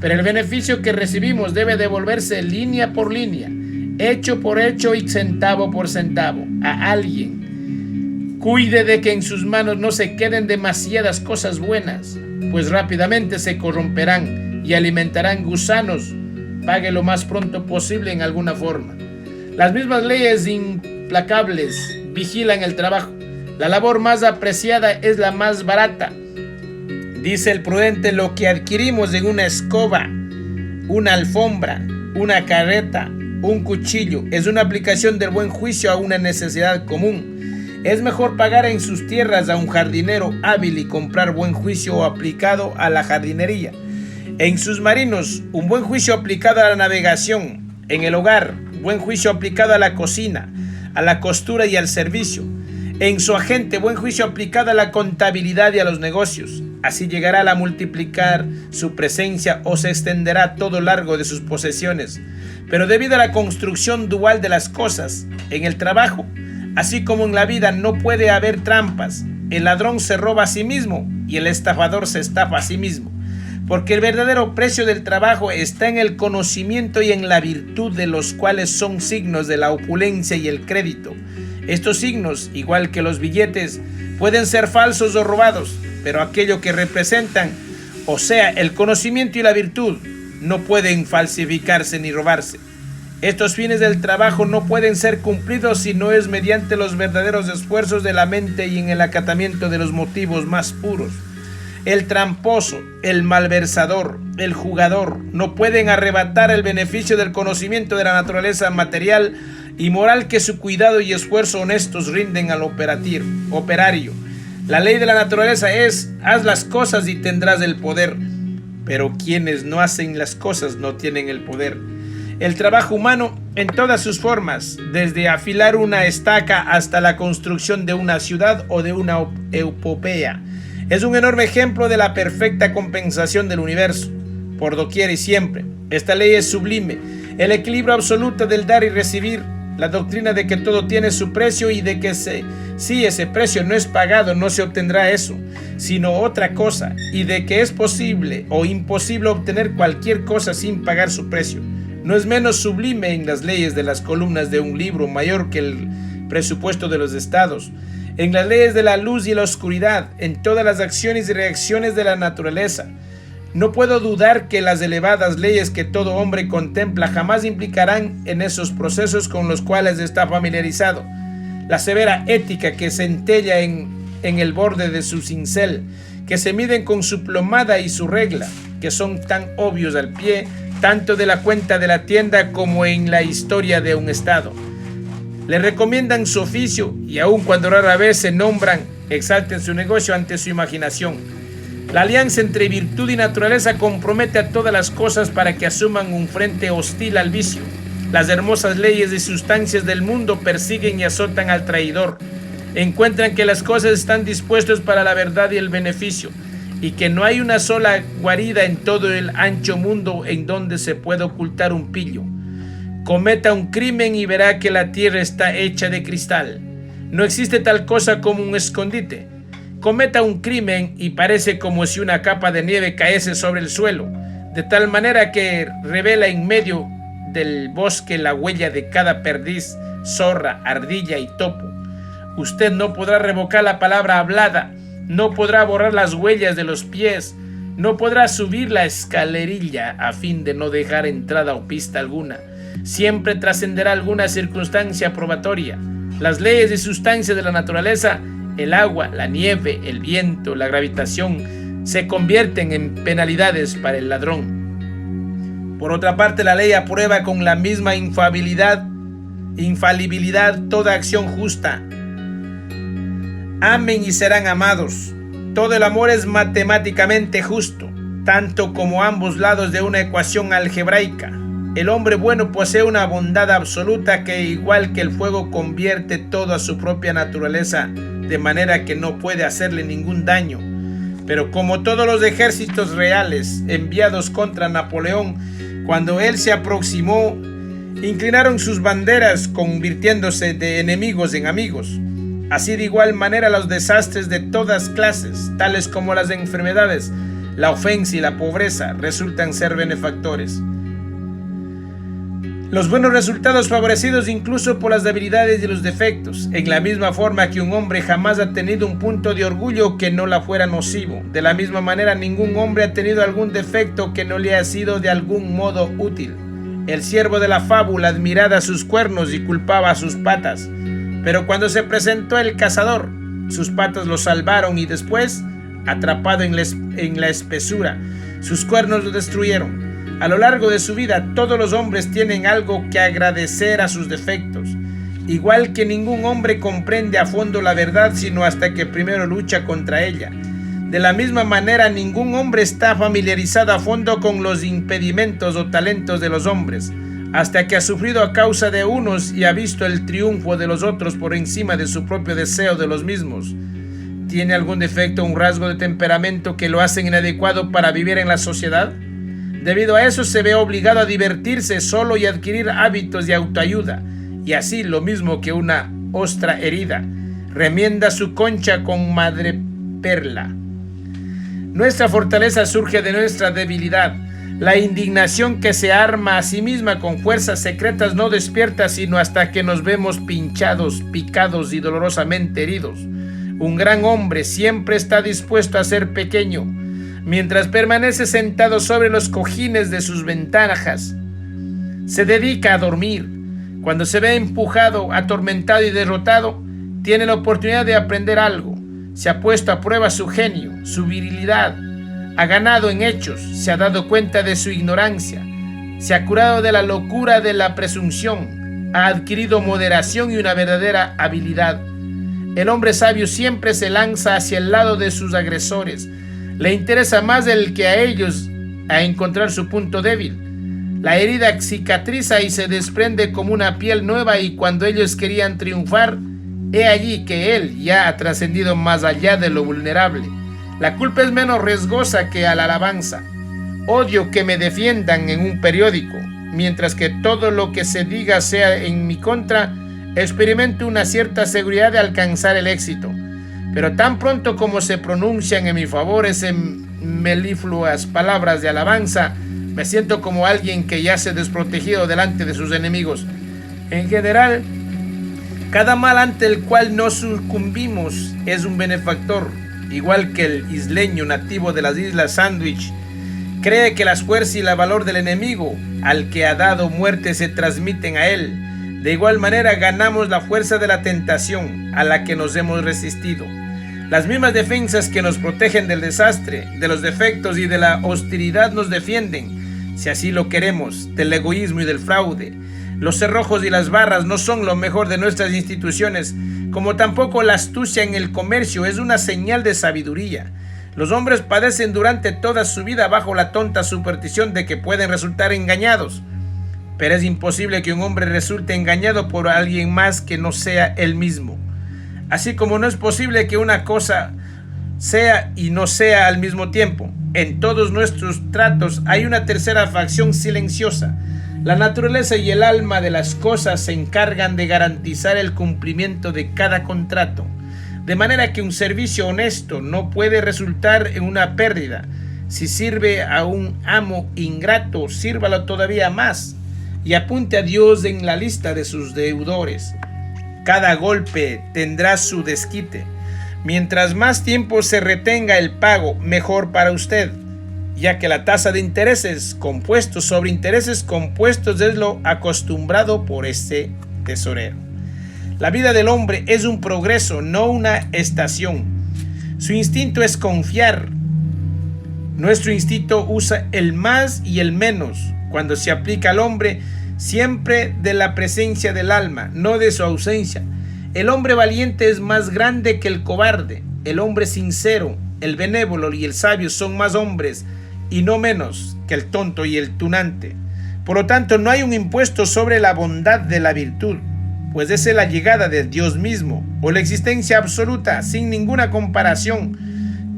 pero el beneficio que recibimos debe devolverse línea por línea, hecho por hecho y centavo por centavo, a alguien. Cuide de que en sus manos no se queden demasiadas cosas buenas, pues rápidamente se corromperán y alimentarán gusanos. Pague lo más pronto posible en alguna forma. Las mismas leyes implacables vigilan el trabajo. La labor más apreciada es la más barata. Dice el prudente: lo que adquirimos en una escoba, una alfombra, una carreta, un cuchillo, es una aplicación del buen juicio a una necesidad común. Es mejor pagar en sus tierras a un jardinero hábil y comprar buen juicio aplicado a la jardinería. En sus marinos, un buen juicio aplicado a la navegación. En el hogar, buen juicio aplicado a la cocina, a la costura y al servicio. En su agente, buen juicio aplicado a la contabilidad y a los negocios. Así llegará a multiplicar su presencia o se extenderá a todo largo de sus posesiones. Pero debido a la construcción dual de las cosas, en el trabajo, así como en la vida, no puede haber trampas. El ladrón se roba a sí mismo y el estafador se estafa a sí mismo. Porque el verdadero precio del trabajo está en el conocimiento y en la virtud, de los cuales son signos de la opulencia y el crédito. Estos signos, igual que los billetes, pueden ser falsos o robados, pero aquello que representan, o sea, el conocimiento y la virtud, no pueden falsificarse ni robarse. Estos fines del trabajo no pueden ser cumplidos si no es mediante los verdaderos esfuerzos de la mente y en el acatamiento de los motivos más puros. El tramposo, el malversador, el jugador no pueden arrebatar el beneficio del conocimiento de la naturaleza material y moral que su cuidado y esfuerzo honestos rinden al operario. La ley de la naturaleza es: haz las cosas y tendrás el poder. Pero quienes no hacen las cosas no tienen el poder. El trabajo humano en todas sus formas, desde afilar una estaca hasta la construcción de una ciudad o de una epopeya, es un enorme ejemplo de la perfecta compensación del universo, por doquier y siempre. Esta ley es sublime, el equilibrio absoluto del dar y recibir, La doctrina de que todo tiene su precio y de que si ese precio no es pagado no se obtendrá eso, sino otra cosa, y de que es posible o imposible obtener cualquier cosa sin pagar su precio. No es menos sublime en las leyes de las columnas de un libro mayor que el presupuesto de los estados, en las leyes de la luz y la oscuridad, en todas las acciones y reacciones de la naturaleza. No puedo dudar que las elevadas leyes que todo hombre contempla jamás implicarán en esos procesos con los cuales está familiarizado. La severa ética que centella en el borde de su cincel, que se miden con su plomada y su regla, que son tan obvios al pie, tanto de la cuenta de la tienda como en la historia de un estado. Le recomiendan su oficio y aun cuando rara vez se nombran, exalten su negocio ante su imaginación. La alianza entre virtud y naturaleza compromete a todas las cosas para que asuman un frente hostil al vicio. Las hermosas leyes y sustancias del mundo persiguen y azotan al traidor. Encuentran que las cosas están dispuestas para la verdad y el beneficio, y que no hay una sola guarida en todo el ancho mundo en donde se pueda ocultar un pillo. Cometa un crimen y verá que la tierra está hecha de cristal. No existe tal cosa como un escondite. Cometa un crimen y parece como si una capa de nieve caese sobre el suelo, de tal manera que revela en medio del bosque la huella de cada perdiz, zorra, ardilla y topo. Usted no podrá revocar la palabra hablada, no podrá borrar las huellas de los pies, no podrá subir la escalerilla a fin de no dejar entrada o pista alguna. Siempre trascenderá alguna circunstancia probatoria. Las leyes y sustancias de la naturaleza, el agua, la nieve, el viento, la gravitación, se convierten en penalidades para el ladrón. Por otra parte, la ley aprueba con la misma infalibilidad toda acción justa. Amen y serán amados. Todo el amor es matemáticamente justo, tanto como ambos lados de una ecuación algebraica. El hombre bueno posee una bondad absoluta que, igual que el fuego, convierte todo a su propia naturaleza, de manera que no puede hacerle ningún daño. Pero como todos los ejércitos reales enviados contra Napoleón, cuando él se aproximó, inclinaron sus banderas, convirtiéndose de enemigos en amigos. Así de igual manera los desastres de todas clases, tales como las enfermedades, la ofensa y la pobreza, resultan ser benefactores. Los buenos resultados favorecidos incluso por las debilidades y los defectos, en la misma forma que un hombre jamás ha tenido un punto de orgullo que no la fuera nocivo. De la misma manera, ningún hombre ha tenido algún defecto que no le haya sido de algún modo útil. El siervo de la fábula admiraba sus cuernos y culpaba a sus patas, pero cuando se presentó el cazador, sus patas lo salvaron y después, atrapado en la espesura, sus cuernos lo destruyeron. A lo largo de su vida, todos los hombres tienen algo que agradecer a sus defectos, igual que ningún hombre comprende a fondo la verdad sino hasta que primero lucha contra ella. De la misma manera, ningún hombre está familiarizado a fondo con los impedimentos o talentos de los hombres, hasta que ha sufrido a causa de unos y ha visto el triunfo de los otros por encima de su propio deseo de los mismos. ¿Tiene algún defecto o un rasgo de temperamento que lo hacen inadecuado para vivir en la sociedad? Debido a eso se ve obligado a divertirse solo y adquirir hábitos de autoayuda, y así, lo mismo que una ostra herida, remienda su concha con madreperla. Nuestra fortaleza surge de nuestra debilidad. La indignación que se arma a sí misma con fuerzas secretas no despierta sino hasta que nos vemos pinchados, picados y dolorosamente heridos. Un gran hombre siempre está dispuesto a ser pequeño, mientras permanece sentado sobre los cojines de sus ventajas. Se dedica a dormir. Cuando se ve empujado, atormentado y derrotado, tiene la oportunidad de aprender algo. Se ha puesto a prueba su genio, su virilidad. Ha ganado en hechos, se ha dado cuenta de su ignorancia. Se ha curado de la locura de la presunción. Ha adquirido moderación y una verdadera habilidad. El hombre sabio siempre se lanza hacia el lado de sus agresores. Le interesa más el que a ellos a encontrar su punto débil. La herida cicatriza y se desprende como una piel nueva, y cuando ellos querían triunfar, he allí que él ya ha trascendido más allá de lo vulnerable. La culpa es menos riesgosa que a la alabanza. Odio que me defiendan en un periódico. mientras que todo lo que se diga sea en mi contra, experimento una cierta seguridad de alcanzar el éxito. Pero tan pronto como se pronuncian en mi favor esas melifluas palabras de alabanza, me siento como alguien que yace desprotegido delante de sus enemigos. En general, cada mal ante el cual no sucumbimos es un benefactor, igual que el isleño nativo de las Islas Sandwich cree que las fuerzas y el valor del enemigo al que ha dado muerte se transmiten a él. De igual manera ganamos la fuerza de la tentación a la que nos hemos resistido. Las mismas defensas que nos protegen del desastre, de los defectos y de la hostilidad nos defienden, si así lo queremos, del egoísmo y del fraude. Los cerrojos y las barras no son lo mejor de nuestras instituciones, como tampoco la astucia en el comercio es una señal de sabiduría. Los hombres padecen durante toda su vida bajo la tonta superstición de que pueden resultar engañados. Pero es imposible que un hombre resulte engañado por alguien más que no sea él mismo. Así como no es posible que una cosa sea y no sea al mismo tiempo. En todos nuestros tratos hay una tercera facción silenciosa. La naturaleza y el alma de las cosas se encargan de garantizar el cumplimiento de cada contrato, de manera que un servicio honesto no puede resultar en una pérdida. Si sirve a un amo ingrato, sírvalo todavía más y apunte a Dios en la lista de sus deudores. Cada golpe tendrá su desquite. Mientras más tiempo se retenga el pago, mejor para usted, ya que la tasa de intereses compuestos sobre intereses compuestos es lo acostumbrado por este tesorero. La vida del hombre es un progreso, no una estación. Su instinto es confiar. Nuestro instinto usa el más y el menos cuando se aplica al hombre, siempre de la presencia del alma, no de su ausencia. El hombre valiente es más grande que el cobarde. El hombre sincero, el benévolo y el sabio son más hombres y no menos que el tonto y el tunante. Por lo tanto, no hay un impuesto sobre la bondad de la virtud, pues esa es la llegada de Dios mismo, o la existencia absoluta, sin ninguna comparación.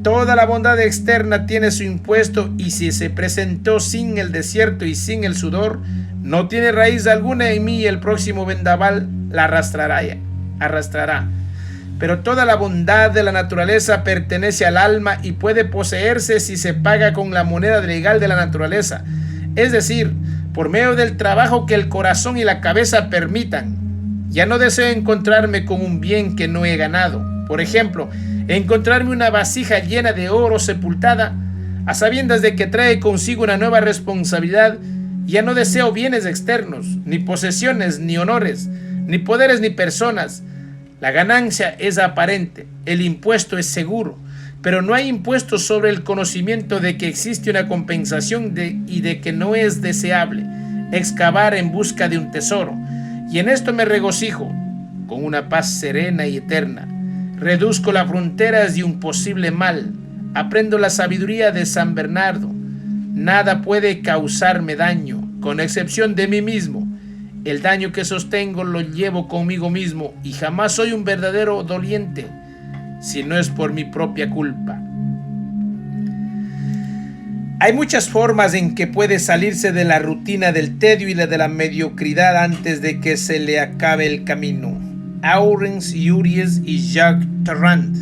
Toda la bondad externa tiene su impuesto, y si se presentó sin el desierto y sin el sudor, no tiene raíz alguna en mí, y el próximo vendaval la arrastrará. Pero toda la bondad de la naturaleza pertenece al alma y puede poseerse si se paga con la moneda legal de la naturaleza, es decir, por medio del trabajo que el corazón y la cabeza permitan. Ya no deseo encontrarme con un bien que no he ganado. Por ejemplo, encontrarme una vasija llena de oro sepultada, a sabiendas de que trae consigo una nueva responsabilidad. Ya no deseo bienes externos, ni posesiones, ni honores, ni poderes, ni personas. La ganancia es aparente, el impuesto es seguro, pero no hay impuesto sobre el conocimiento de que existe una compensación y de que no es deseable excavar en busca de un tesoro. Y en esto me regocijo, con una paz serena y eterna. Reduzco las fronteras de un posible mal. Aprendo la sabiduría de San Bernardo. Nada puede causarme daño, con excepción de mí mismo. El daño que sostengo lo llevo conmigo mismo y jamás soy un verdadero doliente, si no es por mi propia culpa. Hay muchas formas en que puede salirse de la rutina del tedio y de la mediocridad antes de que se le acabe el camino. Aurens Yuries y Jacques Tarrant.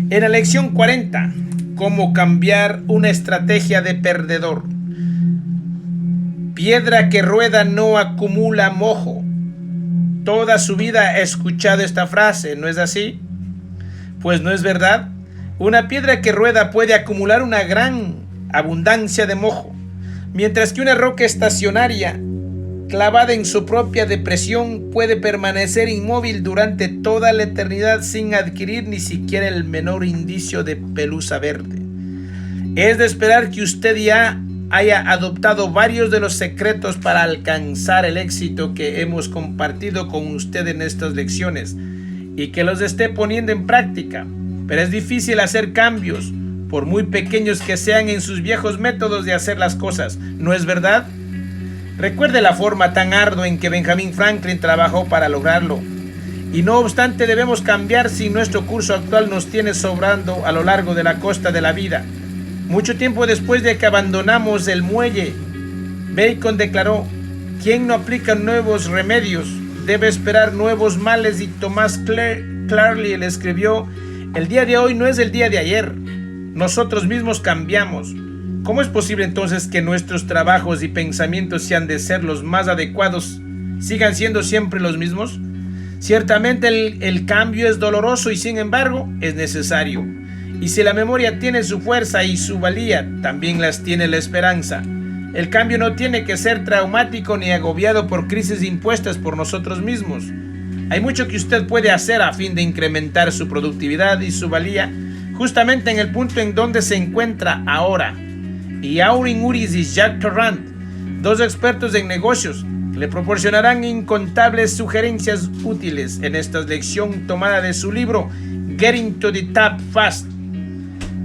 En la lección 40, cómo cambiar una estrategia de perdedor. Piedra que rueda no acumula mojo. Toda su vida ha escuchado esta frase, ¿no es así? Pues no es verdad. Una piedra que rueda puede acumular una gran abundancia de mojo, mientras que una roca estacionaria, clavada en su propia depresión, puede permanecer inmóvil durante toda la eternidad sin adquirir ni siquiera el menor indicio de pelusa verde. Es de esperar que usted ya haya adoptado varios de los secretos para alcanzar el éxito que hemos compartido con usted en estas lecciones y que los esté poniendo en práctica, pero es difícil hacer cambios, por muy pequeños que sean, en sus viejos métodos de hacer las cosas, ¿no es verdad? Recuerde la forma tan ardua en que Benjamin Franklin trabajó para lograrlo, y no obstante debemos cambiar si nuestro curso actual nos tiene sobrando a lo largo de la costa de la vida. Mucho tiempo después de que abandonamos el muelle, Bacon declaró: Quien no aplica nuevos remedios debe esperar nuevos males, y Thomas Carlyle le escribió: el día de hoy no es el día de ayer, nosotros mismos cambiamos. ¿Cómo es posible entonces que nuestros trabajos y pensamientos, si han de ser los más adecuados, sigan siendo siempre los mismos? Ciertamente el cambio es doloroso, y sin embargo es necesario. Y si la memoria tiene su fuerza y su valía, también las tiene la esperanza. El cambio no tiene que ser traumático ni agobiado por crisis impuestas por nosotros mismos. Hay mucho que usted puede hacer a fin de incrementar su productividad y su valía, justamente en el punto en donde se encuentra ahora. Y Aurin Uris y Jack Torrant, dos expertos en negocios, le proporcionarán incontables sugerencias útiles en esta lección tomada de su libro Getting to the Top Fast.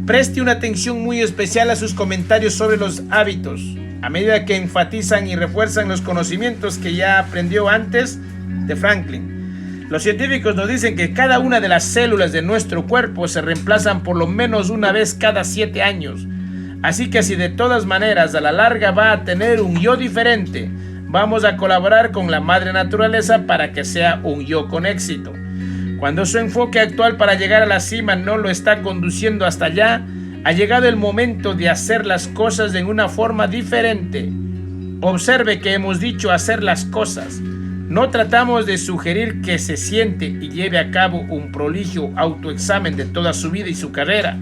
Preste una atención muy especial a sus comentarios sobre los hábitos, a medida que enfatizan y refuerzan los conocimientos que ya aprendió antes de Franklin. Los científicos nos dicen que cada una de las células de nuestro cuerpo se reemplazan por lo menos una vez cada 7 años. Así que si de todas maneras a la larga va a tener un yo diferente, vamos a colaborar con la madre naturaleza para que sea un yo con éxito. Cuando su enfoque actual para llegar a la cima no lo está conduciendo hasta allá, ha llegado el momento de hacer las cosas en una forma diferente. Observe que hemos dicho hacer las cosas. No tratamos de sugerir que se siente y lleve a cabo un prolijo autoexamen de toda su vida y su carrera.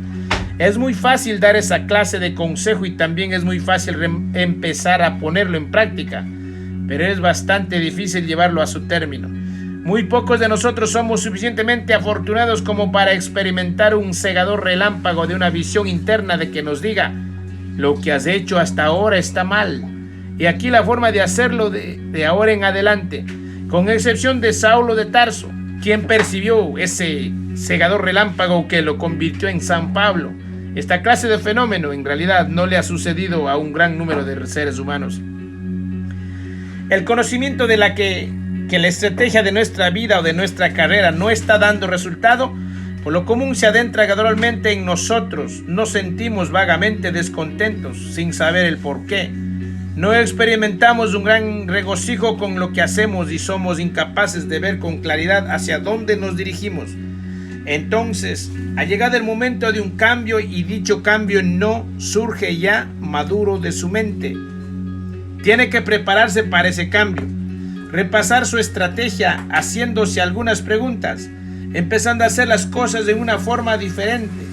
Es muy fácil dar esa clase de consejo, y también es muy fácil empezar a ponerlo en práctica, pero es bastante difícil llevarlo a su término. Muy pocos de nosotros somos suficientemente afortunados como para experimentar un cegador relámpago de una visión interna de que nos diga: lo que has hecho hasta ahora está mal. Y aquí la forma de hacerlo de ahora en adelante, con excepción de Saulo de Tarso, quien percibió ese cegador relámpago que lo convirtió en San Pablo. Esta clase de fenómeno en realidad no le ha sucedido a un gran número de seres humanos. El conocimiento de que la estrategia de nuestra vida o de nuestra carrera no está dando resultado, por lo común se adentra gradualmente en nosotros. Nos sentimos vagamente descontentos sin saber el por qué. No experimentamos un gran regocijo con lo que hacemos y somos incapaces de ver con claridad hacia dónde nos dirigimos. Entonces, ha llegado el momento de un cambio, y dicho cambio no surge ya maduro de su mente. Tiene que prepararse para ese cambio, repasar su estrategia haciéndose algunas preguntas, empezando a hacer las cosas de una forma diferente,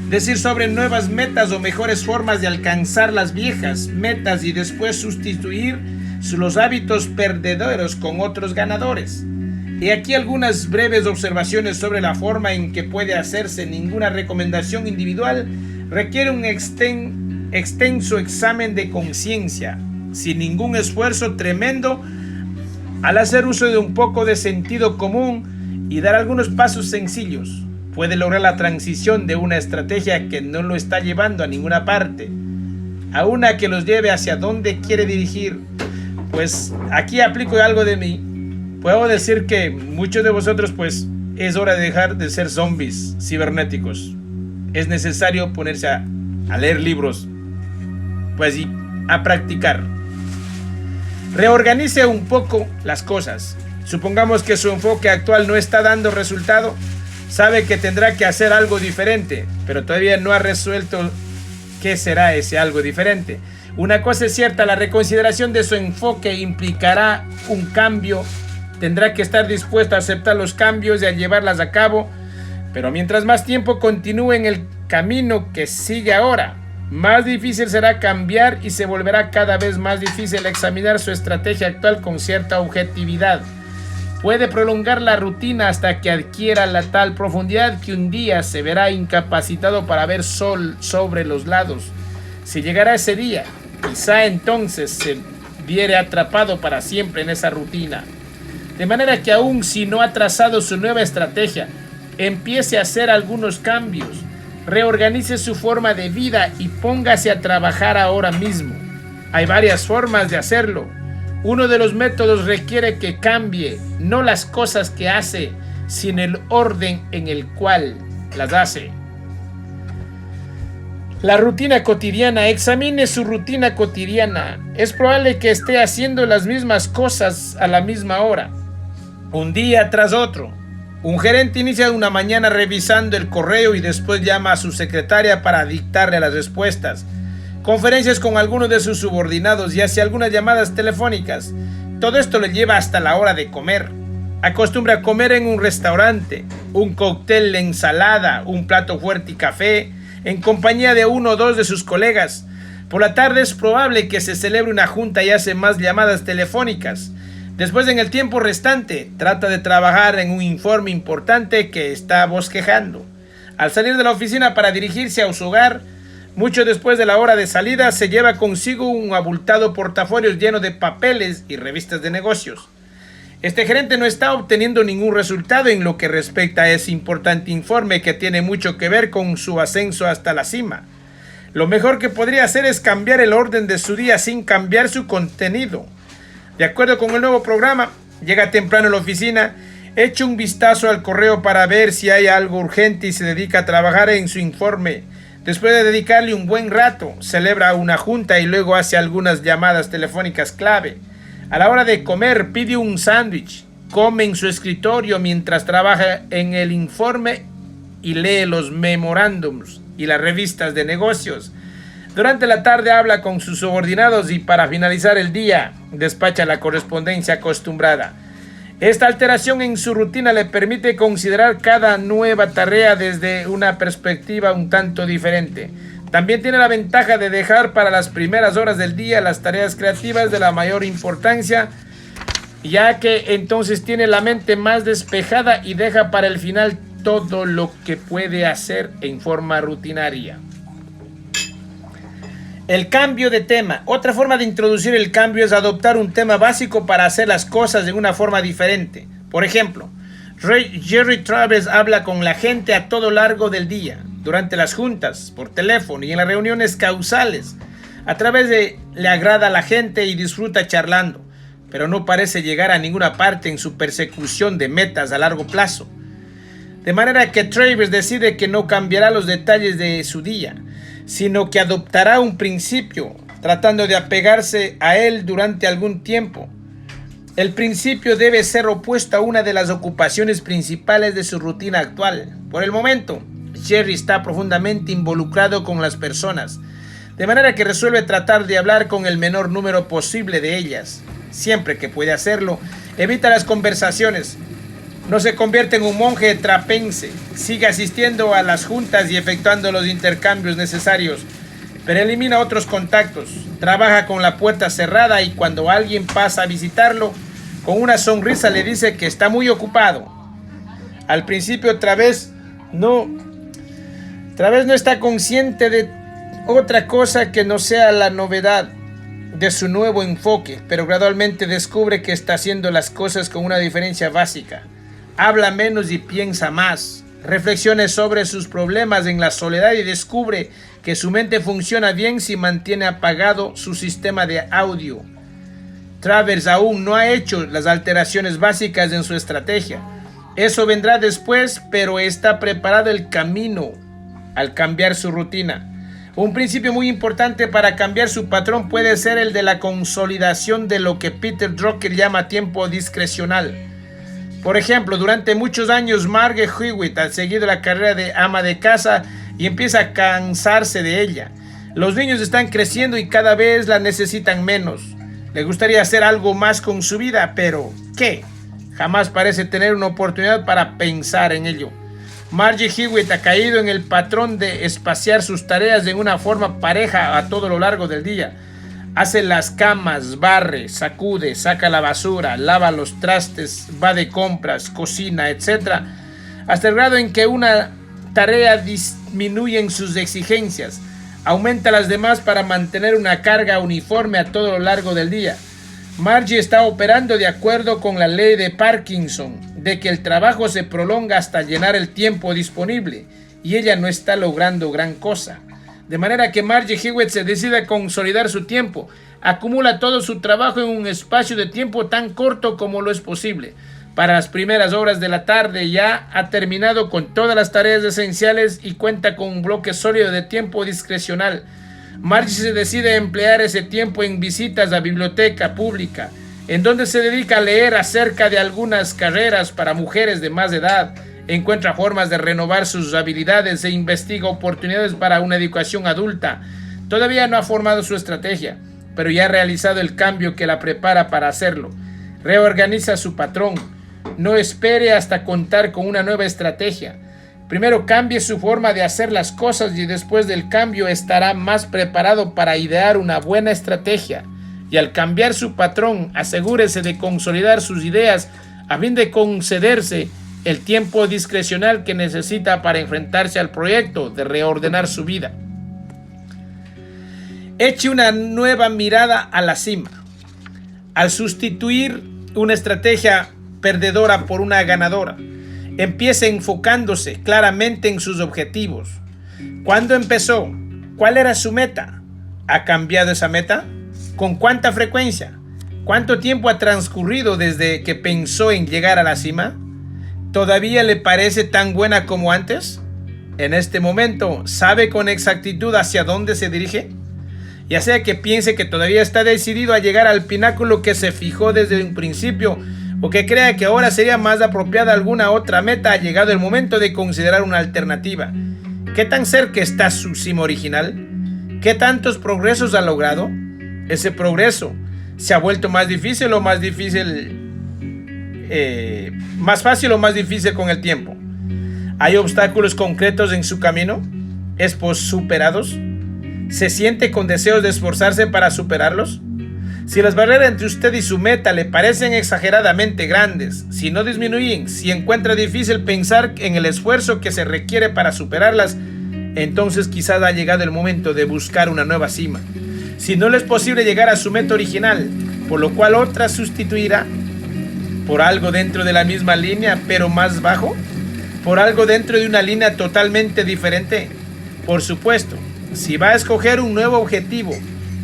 decir sobre nuevas metas o mejores formas de alcanzar las viejas metas, y después sustituir los hábitos perdedores con otros ganadores. Y aquí algunas breves observaciones sobre la forma en que puede hacerse. Ninguna recomendación individual requiere un extenso examen de conciencia, sin ningún esfuerzo tremendo. Al hacer uso de un poco de sentido común y dar algunos pasos sencillos, puede lograr la transición de una estrategia que no lo está llevando a ninguna parte a una que los lleve hacia donde quiere dirigir. Pues aquí aplico algo de mí. Puedo decir que muchos de vosotros, pues, es hora de dejar de ser zombies cibernéticos. Es necesario ponerse a leer libros, pues, y a practicar. Reorganice un poco las cosas. Supongamos que su enfoque actual no está dando resultado. Sabe que tendrá que hacer algo diferente, pero todavía no ha resuelto qué será ese algo diferente. Una cosa es cierta: la reconsideración de su enfoque implicará un cambio. Tendrá que estar dispuesto a aceptar los cambios y a llevarlas a cabo, pero mientras más tiempo continúe en el camino que sigue ahora, más difícil será cambiar, y se volverá cada vez más difícil examinar su estrategia actual con cierta objetividad. Puede prolongar la rutina hasta que adquiera la tal profundidad que un día se verá incapacitado para ver sol sobre los lados. Si llegara ese día, quizá entonces se viere atrapado para siempre en esa rutina. De manera que aun si no ha trazado su nueva estrategia, empiece a hacer algunos cambios, reorganice su forma de vida y póngase a trabajar ahora mismo. Hay varias formas de hacerlo. Uno de los métodos requiere que cambie no las cosas que hace, sino el orden en el cual las hace. La rutina cotidiana. Examine su rutina cotidiana. Es probable que esté haciendo las mismas cosas a la misma hora, un día tras otro. Un gerente inicia una mañana revisando el correo y después llama a su secretaria para dictarle las respuestas, conferencias con algunos de sus subordinados y hace algunas llamadas telefónicas. Todo esto le lleva hasta la hora de comer. Acostumbra a comer en un restaurante, un cóctel, ensalada, un plato fuerte y café, en compañía de uno o dos de sus colegas. Por la tarde es probable que se celebre una junta y hace más llamadas telefónicas. Después, en el tiempo restante, trata de trabajar en un informe importante que está bosquejando. Al salir de la oficina para dirigirse a su hogar, mucho después de la hora de salida, se lleva consigo un abultado portafolio lleno de papeles y revistas de negocios. Este gerente no está obteniendo ningún resultado en lo que respecta a ese importante informe que tiene mucho que ver con su ascenso hasta la cima. Lo mejor que podría hacer es cambiar el orden de su día sin cambiar su contenido. De acuerdo con el nuevo programa, llega temprano a la oficina, echa un vistazo al correo para ver si hay algo urgente y se dedica a trabajar en su informe. Después de dedicarle un buen rato, celebra una junta y luego hace algunas llamadas telefónicas clave. A la hora de comer, pide un sándwich, come en su escritorio mientras trabaja en el informe y lee los memorándums y las revistas de negocios. Durante la tarde habla con sus subordinados y para finalizar el día despacha la correspondencia acostumbrada. Esta alteración en su rutina le permite considerar cada nueva tarea desde una perspectiva un tanto diferente. También tiene la ventaja de dejar para las primeras horas del día las tareas creativas de la mayor importancia, ya que entonces tiene la mente más despejada y deja para el final todo lo que puede hacer en forma rutinaria. El cambio de tema. Otra forma de introducir el cambio es adoptar un tema básico para hacer las cosas de una forma diferente. Por ejemplo, Jerry Travers habla con la gente a todo largo del día, durante las juntas, por teléfono y en las reuniones causales. A través de le agrada a la gente y disfruta charlando, pero no parece llegar a ninguna parte en su persecución de metas a largo plazo. De manera que Travers decide que no cambiará los detalles de su día, sino que adoptará un principio, tratando de apegarse a él durante algún tiempo. El principio debe ser opuesto a una de las ocupaciones principales de su rutina actual. Por el momento, Jerry está profundamente involucrado con las personas, de manera que resuelve tratar de hablar con el menor número posible de ellas. Siempre que puede hacerlo, evita las conversaciones. No se convierte en un monje trapense, sigue asistiendo a las juntas y efectuando los intercambios necesarios, pero elimina otros contactos. Trabaja con la puerta cerrada y cuando alguien pasa a visitarlo, con una sonrisa le dice que está muy ocupado. Al principio Travers no está consciente de otra cosa que no sea la novedad de su nuevo enfoque, pero gradualmente descubre que está haciendo las cosas con una diferencia básica. Habla menos y piensa más. Reflexione sobre sus problemas en la soledad y descubre que su mente funciona bien si mantiene apagado su sistema de audio. Travers aún no ha hecho las alteraciones básicas en su estrategia. Eso vendrá después, pero está preparado el camino al cambiar su rutina. Un principio muy importante para cambiar su patrón puede ser el de la consolidación de lo que Peter Drucker llama tiempo discrecional. Por ejemplo, durante muchos años Margaret Hewitt ha seguido la carrera de ama de casa y empieza a cansarse de ella. Los niños están creciendo y cada vez la necesitan menos. Le gustaría hacer algo más con su vida, pero ¿qué? Jamás parece tener una oportunidad para pensar en ello. Margie Hewitt ha caído en el patrón de espaciar sus tareas de una forma pareja a todo lo largo del día. Hace las camas, barre, sacude, saca la basura, lava los trastes, va de compras, cocina, etc. Hasta el grado en que una tarea disminuye en sus exigencias. Aumenta las demás para mantener una carga uniforme a todo lo largo del día. Margie está operando de acuerdo con la ley de Parkinson, de que el trabajo se prolonga hasta llenar el tiempo disponible, y ella no está logrando gran cosa. De manera que Margie Hewitt se decide a consolidar su tiempo, acumula todo su trabajo en un espacio de tiempo tan corto como lo es posible. Para las primeras horas de la tarde ya ha terminado con todas las tareas esenciales y cuenta con un bloque sólido de tiempo discrecional. Margie se decide a emplear ese tiempo en visitas a biblioteca pública, en donde se dedica a leer acerca de algunas carreras para mujeres de más edad, encuentra formas de renovar sus habilidades e investiga oportunidades para una educación adulta. Todavía no ha formado su estrategia, pero ya ha realizado el cambio que la prepara para hacerlo. Reorganiza su patrón. No espere hasta contar con una nueva estrategia. Primero cambie su forma de hacer las cosas y después del cambio estará más preparado para idear una buena estrategia. Y al cambiar su patrón, asegúrese de consolidar sus ideas a fin de concederse el tiempo discrecional que necesita para enfrentarse al proyecto de reordenar su vida. Eche una nueva mirada a la cima. Al sustituir una estrategia perdedora por una ganadora, empiece enfocándose claramente en sus objetivos. ¿Cuándo empezó? ¿Cuál era su meta? ¿Ha cambiado esa meta? ¿Con cuánta frecuencia? ¿Cuánto tiempo ha transcurrido desde que pensó en llegar a la cima? ¿Todavía le parece tan buena como antes? En este momento, ¿sabe con exactitud hacia dónde se dirige? Ya sea que piense que todavía está decidido a llegar al pináculo que se fijó desde un principio, o que crea que ahora sería más apropiada alguna otra meta, ha llegado el momento de considerar una alternativa. ¿Qué tan cerca está su cima original? ¿Qué tantos progresos ha logrado? ¿Ese progreso se ha vuelto más difícil o más fácil o más difícil con el tiempo? ¿Hay obstáculos concretos en su camino? ¿Es superados? ¿Se siente con deseos de esforzarse para superarlos? Si las barreras entre usted y su meta le parecen exageradamente grandes, si no disminuyen, si encuentra difícil pensar en el esfuerzo que se requiere para superarlas, entonces quizás ha llegado el momento de buscar una nueva cima. Si no le es posible llegar a su meta original, por lo cual otra sustituirá por algo dentro de la misma línea pero más bajo, por algo dentro de una línea totalmente diferente. Por supuesto, si va a escoger un nuevo objetivo,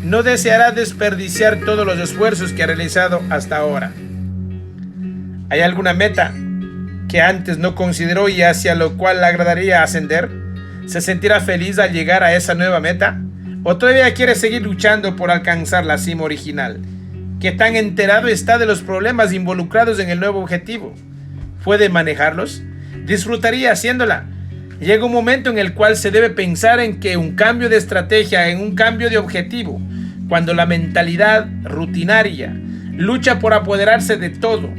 no deseará desperdiciar todos los esfuerzos que ha realizado hasta ahora. ¿Hay alguna meta que antes no consideró y hacia lo cual le agradaría ascender? ¿Se sentirá feliz al llegar a esa nueva meta? ¿O todavía quiere seguir luchando por alcanzar la cima original? ¿Qué tan enterado está de los problemas involucrados en el nuevo objetivo? ¿Puede manejarlos? ¿Disfrutaría haciéndola? Llega un momento en el cual se debe pensar en que un cambio de estrategia, en un cambio de objetivo, cuando la mentalidad rutinaria lucha por apoderarse de todo,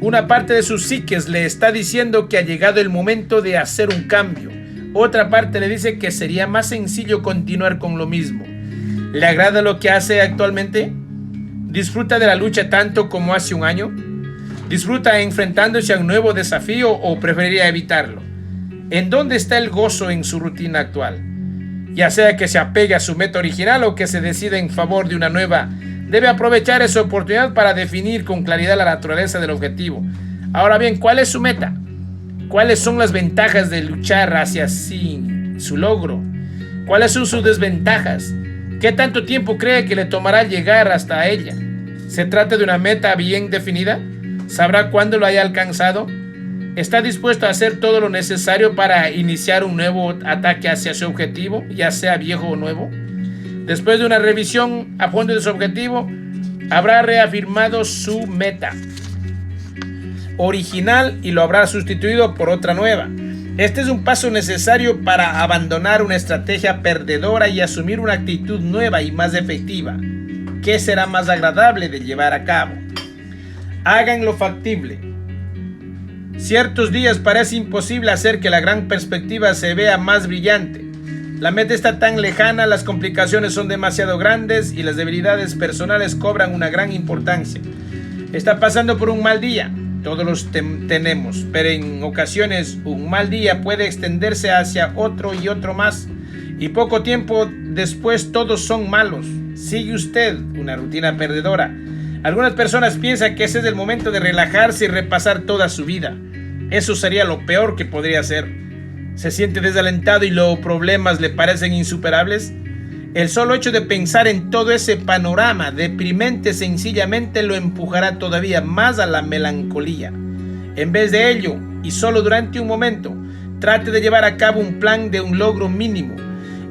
una parte de su psiques le está diciendo que ha llegado el momento de hacer un cambio. Otra parte le dice que sería más sencillo continuar con lo mismo. ¿Le agrada lo que hace actualmente? ¿Disfruta de la lucha tanto como hace un año? ¿Disfruta enfrentándose a un nuevo desafío o preferiría evitarlo? ¿En dónde está el gozo en su rutina actual? Ya sea que se apegue a su meta original o que se decida en favor de una nueva, debe aprovechar esa oportunidad para definir con claridad la naturaleza del objetivo. Ahora bien, ¿cuál es su meta? ¿Cuáles son las ventajas de luchar hacia su logro? ¿Cuáles son sus desventajas? ¿Qué tanto tiempo cree que le tomará llegar hasta ella? ¿Se trata de una meta bien definida? ¿Sabrá cuándo lo haya alcanzado? ¿Está dispuesto a hacer todo lo necesario para iniciar un nuevo ataque hacia su objetivo, ya sea viejo o nuevo? Después de una revisión a fondo de su objetivo, habrá reafirmado su meta original y lo habrá sustituido por otra nueva. Este es un paso necesario para abandonar una estrategia perdedora y asumir una actitud nueva y más efectiva, que será más agradable de llevar a cabo. Hagan lo factible. Ciertos días parece imposible hacer que la gran perspectiva se vea más brillante. La meta está tan lejana, las complicaciones son demasiado grandes y las debilidades personales cobran una gran importancia. Está pasando por un mal día. Todos los tenemos, pero en ocasiones un mal día puede extenderse hacia otro y otro más, y poco tiempo después todos son malos. Sigue usted una rutina perdedora. Algunas personas piensan que ese es el momento de relajarse y repasar toda su vida. Eso sería lo peor que podría hacer. ¿Se siente desalentado y los problemas le parecen insuperables? El solo hecho de pensar en todo ese panorama deprimente sencillamente lo empujará todavía más a la melancolía. En vez de ello, y solo durante un momento, trate de llevar a cabo un plan de un logro mínimo.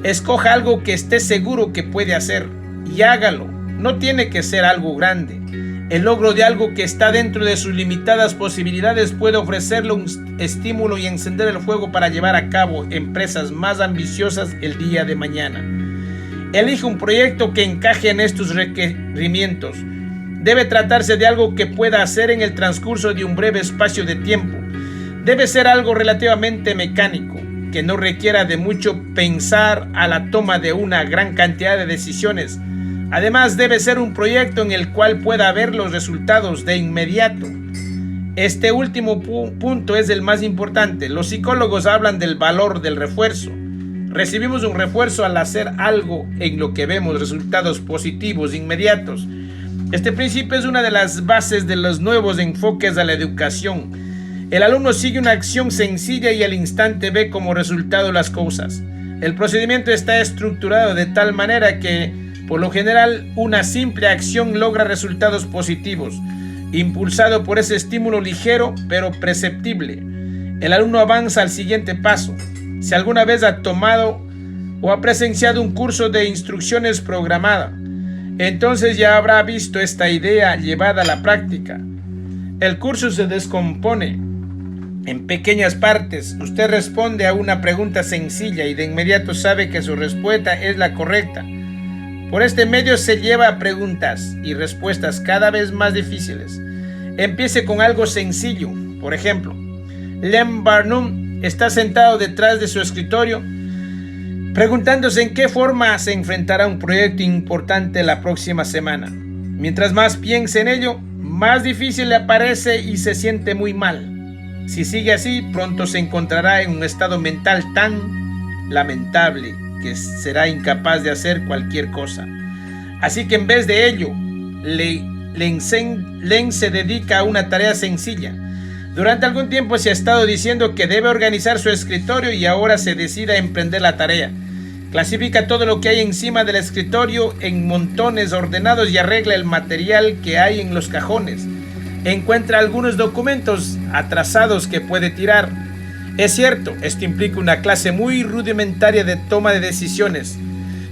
Escoja algo que esté seguro que puede hacer y hágalo. No tiene que ser algo grande. El logro de algo que está dentro de sus limitadas posibilidades puede ofrecerle un estímulo y encender el fuego para llevar a cabo empresas más ambiciosas el día de mañana. Elige un proyecto que encaje en estos requerimientos. Debe tratarse de algo que pueda hacer en el transcurso de un breve espacio de tiempo. Debe ser algo relativamente mecánico, que no requiera de mucho pensar a la toma de una gran cantidad de decisiones. Además, debe ser un proyecto en el cual pueda ver los resultados de inmediato. Este último punto es el más importante. Los psicólogos hablan del valor del refuerzo. Recibimos un refuerzo al hacer algo en lo que vemos resultados positivos inmediatos. Este principio es una de las bases de los nuevos enfoques a la educación. El alumno sigue una acción sencilla y al instante ve como resultado las cosas. El procedimiento está estructurado de tal manera que, por lo general, una simple acción logra resultados positivos, impulsado por ese estímulo ligero pero perceptible. El alumno avanza al siguiente paso. Si alguna vez ha tomado o ha presenciado un curso de instrucciones programada, entonces ya habrá visto esta idea llevada a la práctica. El curso se descompone en pequeñas partes. Usted responde a una pregunta sencilla y de inmediato sabe que su respuesta es la correcta. Por este medio se lleva a preguntas y respuestas cada vez más difíciles. Empiece con algo sencillo. Por ejemplo, Len Barnum está sentado detrás de su escritorio preguntándose en qué forma se enfrentará a un proyecto importante la próxima semana. Mientras más piense en ello, más difícil le parece y se siente muy mal. Si sigue así, pronto se encontrará en un estado mental tan lamentable que será incapaz de hacer cualquier cosa. Así que en vez de ello, Len se dedica a una tarea sencilla. Durante algún tiempo se ha estado diciendo que debe organizar su escritorio y ahora se decide a emprender la tarea. Clasifica todo lo que hay encima del escritorio en montones ordenados y arregla el material que hay en los cajones. Encuentra algunos documentos atrasados que puede tirar. Es cierto, esto implica una clase muy rudimentaria de toma de decisiones.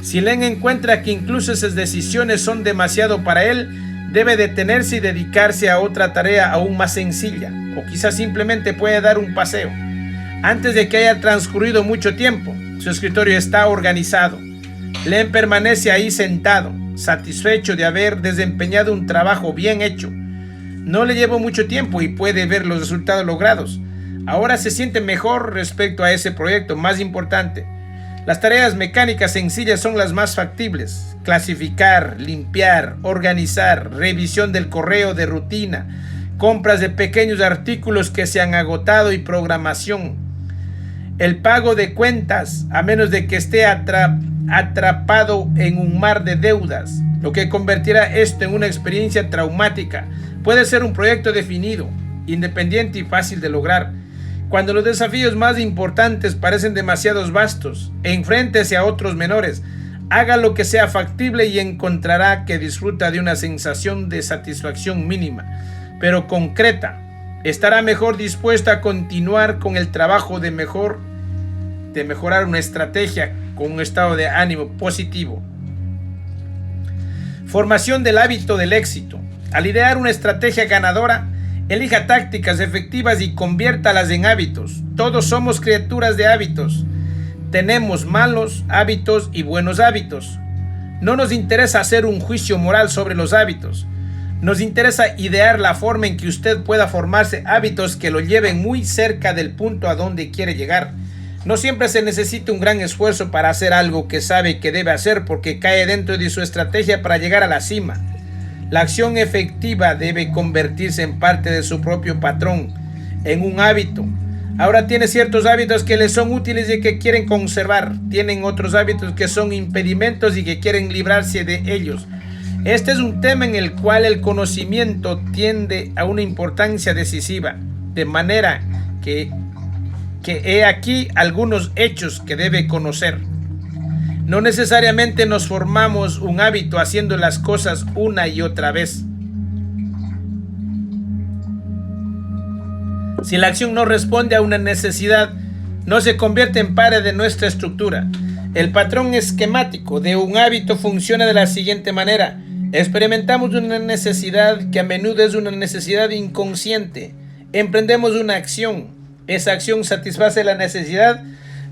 Si Len encuentra que incluso esas decisiones son demasiado para él, debe detenerse y dedicarse a otra tarea aún más sencilla, o quizás simplemente puede dar un paseo. Antes de que haya transcurrido mucho tiempo, su escritorio está organizado. Len permanece ahí sentado, satisfecho de haber desempeñado un trabajo bien hecho. No le llevó mucho tiempo y puede ver los resultados logrados. Ahora se siente mejor respecto a ese proyecto más importante. Las tareas mecánicas sencillas son las más factibles. Clasificar, limpiar, organizar, revisión del correo de rutina, compras de pequeños artículos que se han agotado y programación. El pago de cuentas, a menos de que esté atrapado en un mar de deudas, lo que convertirá esto en una experiencia traumática. Puede ser un proyecto definido, independiente y fácil de lograr. Cuando los desafíos más importantes parecen demasiado vastos, enfréntese a otros menores. Haga lo que sea factible y encontrará que disfruta de una sensación de satisfacción mínima, pero concreta. Estará mejor dispuesto a continuar con el trabajo de mejorar una estrategia con un estado de ánimo positivo. Formación del hábito del éxito. Al idear una estrategia ganadora, elija tácticas efectivas y conviértalas en hábitos. Todos somos criaturas de hábitos. Tenemos malos hábitos y buenos hábitos. No nos interesa hacer un juicio moral sobre los hábitos. Nos interesa idear la forma en que usted pueda formarse hábitos que lo lleven muy cerca del punto a donde quiere llegar. No siempre se necesita un gran esfuerzo para hacer algo que sabe que debe hacer porque cae dentro de su estrategia para llegar a la cima. La acción efectiva debe convertirse en parte de su propio patrón, en un hábito. Ahora tiene ciertos hábitos que le son útiles y que quieren conservar. Tienen otros hábitos que son impedimentos y que quieren librarse de ellos. Este es un tema en el cual el conocimiento tiende a una importancia decisiva, de manera que he aquí algunos hechos que debe conocer. No necesariamente nos formamos un hábito haciendo las cosas una y otra vez. Si la acción no responde a una necesidad, no se convierte en parte de nuestra estructura. El patrón esquemático de un hábito funciona de la siguiente manera. Experimentamos una necesidad que a menudo es una necesidad inconsciente. Emprendemos una acción. Esa acción satisface la necesidad.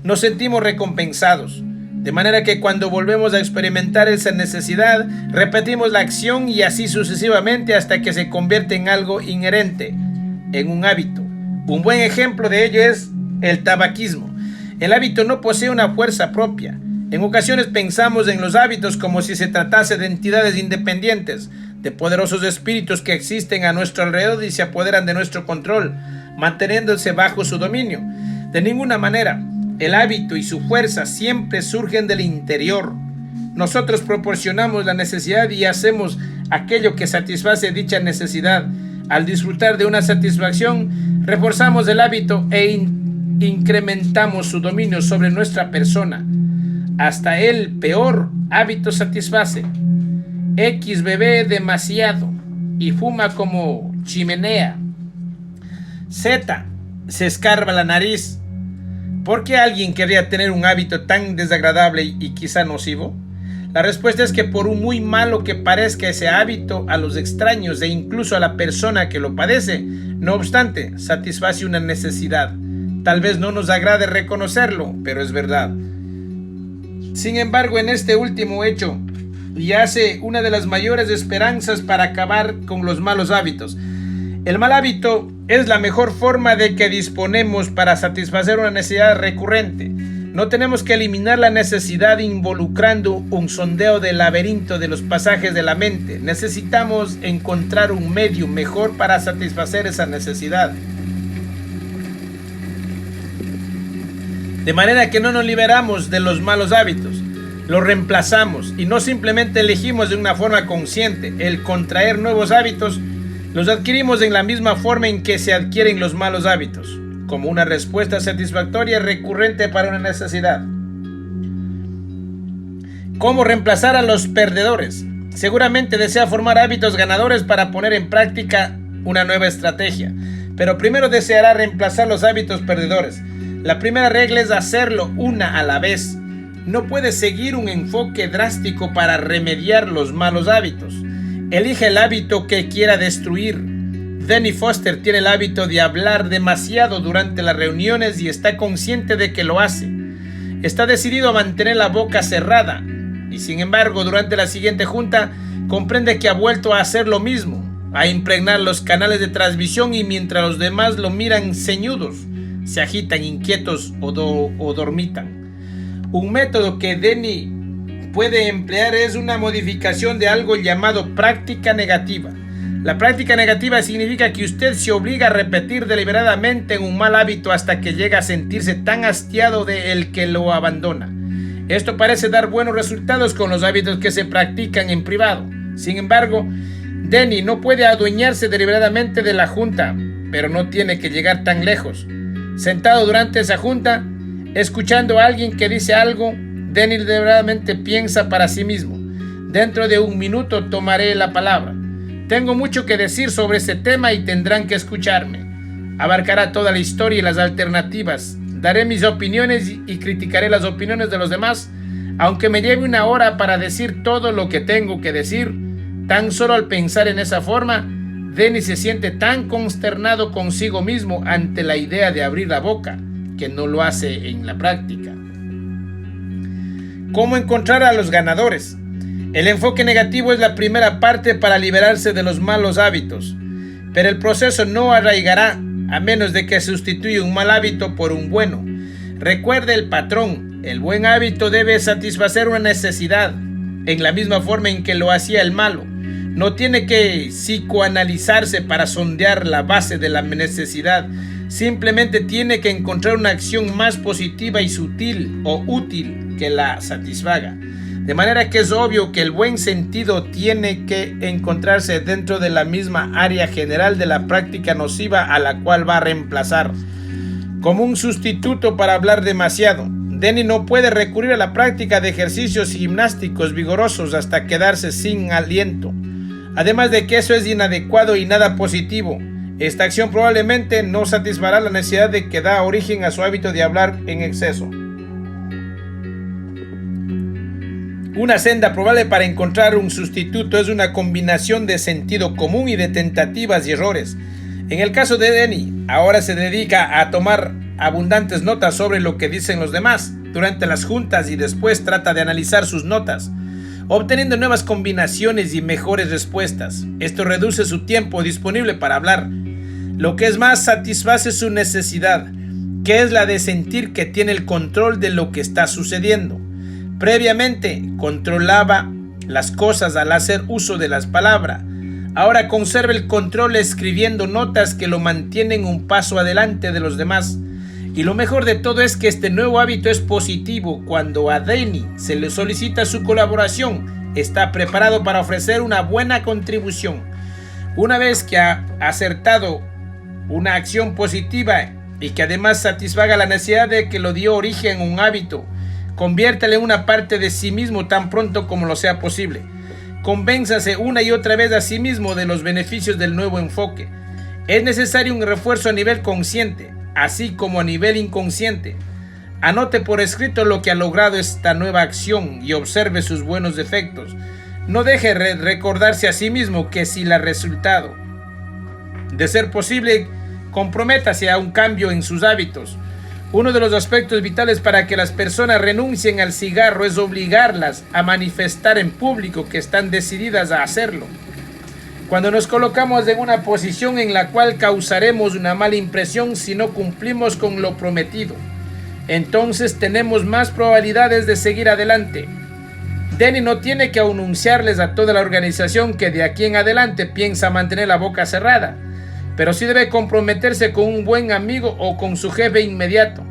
Nos sentimos recompensados. De manera que cuando volvemos a experimentar esa necesidad, repetimos la acción y así sucesivamente hasta que se convierte en algo inherente, en un hábito. Un buen ejemplo de ello es el tabaquismo. El hábito no posee una fuerza propia. En ocasiones pensamos en los hábitos como si se tratase de entidades independientes, de poderosos espíritus que existen a nuestro alrededor y se apoderan de nuestro control, manteniéndose bajo su dominio. De ninguna manera. El hábito y su fuerza siempre surgen del interior. Nosotros proporcionamos la necesidad y hacemos aquello que satisface dicha necesidad. Al disfrutar de una satisfacción, reforzamos el hábito e incrementamos su dominio sobre nuestra persona. Hasta el peor hábito satisface. X bebe demasiado y fuma como chimenea. Z se escarba la nariz. ¿Por qué alguien querría tener un hábito tan desagradable y quizá nocivo? La respuesta es que por muy malo que parezca ese hábito a los extraños e incluso a la persona que lo padece, no obstante, satisface una necesidad. Tal vez no nos agrade reconocerlo, pero es verdad. Sin embargo, en este último hecho yace una de las mayores esperanzas para acabar con los malos hábitos. El mal hábito es la mejor forma de que disponemos para satisfacer una necesidad recurrente. No tenemos que eliminar la necesidad involucrando un sondeo del laberinto de los pasajes de la mente. Necesitamos encontrar un medio mejor para satisfacer esa necesidad. De manera que no nos liberamos de los malos hábitos, los reemplazamos y no simplemente elegimos de una forma consciente el contraer nuevos hábitos. Los adquirimos en la misma forma en que se adquieren los malos hábitos, como una respuesta satisfactoria recurrente para una necesidad. ¿Cómo reemplazar a los perdedores? Seguramente desea formar hábitos ganadores para poner en práctica una nueva estrategia, pero primero deseará reemplazar los hábitos perdedores. La primera regla es hacerlo una a la vez. No puedes seguir un enfoque drástico para remediar los malos hábitos. Elige el hábito que quiera destruir. Danny Foster tiene el hábito de hablar demasiado durante las reuniones y está consciente de que lo hace. Está decidido a mantener la boca cerrada y sin embargo durante la siguiente junta comprende que ha vuelto a hacer lo mismo, a impregnar los canales de transmisión y mientras los demás lo miran ceñudos, se agitan inquietos o dormitan. Un método que Danny puede emplear es una modificación de algo llamado práctica negativa. La práctica negativa significa que usted se obliga a repetir deliberadamente un mal hábito hasta que llega a sentirse tan hastiado de el que lo abandona. Esto parece dar buenos resultados con los hábitos que se practican en privado. Sin embargo, Danny no puede adueñarse deliberadamente de la junta, pero no tiene que llegar tan lejos. Sentado durante esa junta, escuchando a alguien que dice algo, Danny deliberadamente piensa para sí mismo: dentro de un minuto tomaré la palabra. Tengo mucho que decir sobre ese tema y tendrán que escucharme. Abarcará toda la historia y las alternativas. Daré mis opiniones y criticaré las opiniones de los demás. Aunque me lleve una hora para decir todo lo que tengo que decir, tan solo al pensar en esa forma, Danny se siente tan consternado consigo mismo ante la idea de abrir la boca, que no lo hace en la práctica. ¿Cómo encontrar a los ganadores? El enfoque negativo es la primera parte para liberarse de los malos hábitos, pero el proceso no arraigará a menos de que sustituya un mal hábito por un bueno. Recuerde el patrón: el buen hábito debe satisfacer una necesidad, en la misma forma en que lo hacía el malo. No tiene que psicoanalizarse para sondear la base de la necesidad. Simplemente tiene que encontrar una acción más positiva y sutil o útil que la satisfaga. De manera que es obvio que el buen sentido tiene que encontrarse dentro de la misma área general de la práctica nociva a la cual va a reemplazar. Como un sustituto para hablar demasiado, Danny no puede recurrir a la práctica de ejercicios gimnásticos vigorosos hasta quedarse sin aliento. Además de que eso es inadecuado y nada positivo, Esta acción probablemente no satisfará la necesidad de que da origen a su hábito de hablar en exceso. Una senda probable para encontrar un sustituto es una combinación de sentido común y de tentativas y errores. En el caso de Denny, ahora se dedica a tomar abundantes notas sobre lo que dicen los demás durante las juntas y después trata de analizar sus notas, obteniendo nuevas combinaciones y mejores respuestas. Esto reduce su tiempo disponible para hablar. Lo que es más, satisface su necesidad, que es la de sentir que tiene el control de lo que está sucediendo. Previamente controlaba las cosas al hacer uso de las palabras. Ahora conserva el control escribiendo notas que lo mantienen un paso adelante de los demás. Y lo mejor de todo es que este nuevo hábito es positivo. Cuando a Denny se le solicita su colaboración, está preparado para ofrecer una buena contribución. Una vez que ha acertado una acción positiva y que además satisfaga la necesidad de que lo dio origen a un hábito, conviértale en una parte de sí mismo tan pronto como lo sea posible. Convénzase una y otra vez a sí mismo de los beneficios del nuevo enfoque. Es necesario un refuerzo a nivel consciente, así como a nivel inconsciente. Anote por escrito lo que ha logrado esta nueva acción y observe sus buenos efectos. No deje recordarse a sí mismo que si el resultado, de ser posible, comprométase a un cambio en sus hábitos. Uno de los aspectos vitales para que las personas renuncien al cigarro es obligarlas a manifestar en público que están decididas a hacerlo. Cuando nos colocamos en una posición en la cual causaremos una mala impresión si no cumplimos con lo prometido, entonces tenemos más probabilidades de seguir adelante. Denny no tiene que anunciarles a toda la organización que de aquí en adelante piensa mantener la boca cerrada, pero sí debe comprometerse con un buen amigo o con su jefe inmediato.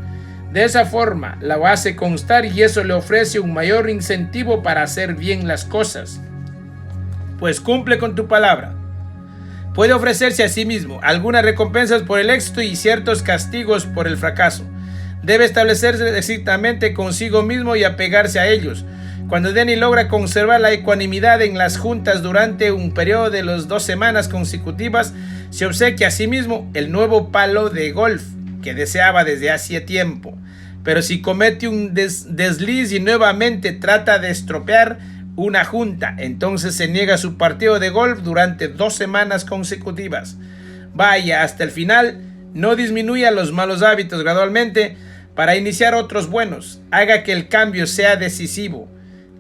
De esa forma la hace constar y eso le ofrece un mayor incentivo para hacer bien las cosas. Pues cumple con tu palabra. Puede ofrecerse a sí mismo algunas recompensas por el éxito y ciertos castigos por el fracaso. Debe establecerse estrictamente consigo mismo y apegarse a ellos. Cuando Denny logra conservar la ecuanimidad en las juntas durante un periodo de 2 semanas consecutivas, se obsequia a sí mismo el nuevo palo de golf que deseaba desde hacía tiempo. Pero si comete un desliz y nuevamente trata de estropear una junta, entonces se niega su partido de golf durante 2 semanas consecutivas. Vaya hasta el final, no disminuya los malos hábitos gradualmente para iniciar otros buenos. Haga que el cambio sea decisivo.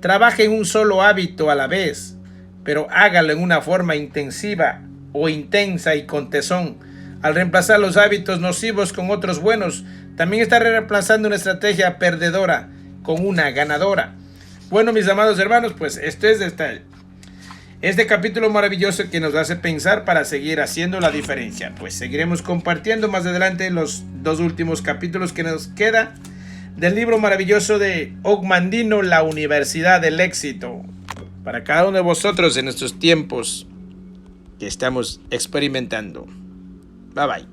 Trabaje en un solo hábito a la vez, pero hágalo en una forma intensiva o intensa y con tesón. Al reemplazar los hábitos nocivos con otros buenos, también está reemplazando una estrategia perdedora con una ganadora. Bueno, mis amados hermanos, pues esto es este capítulo maravilloso que nos hace pensar para seguir haciendo la diferencia. Pues seguiremos compartiendo más adelante los 2 últimos capítulos que nos queda del libro maravilloso de Og Mandino, La Universidad del Éxito, para cada uno de vosotros en estos tiempos que estamos experimentando. Bye bye.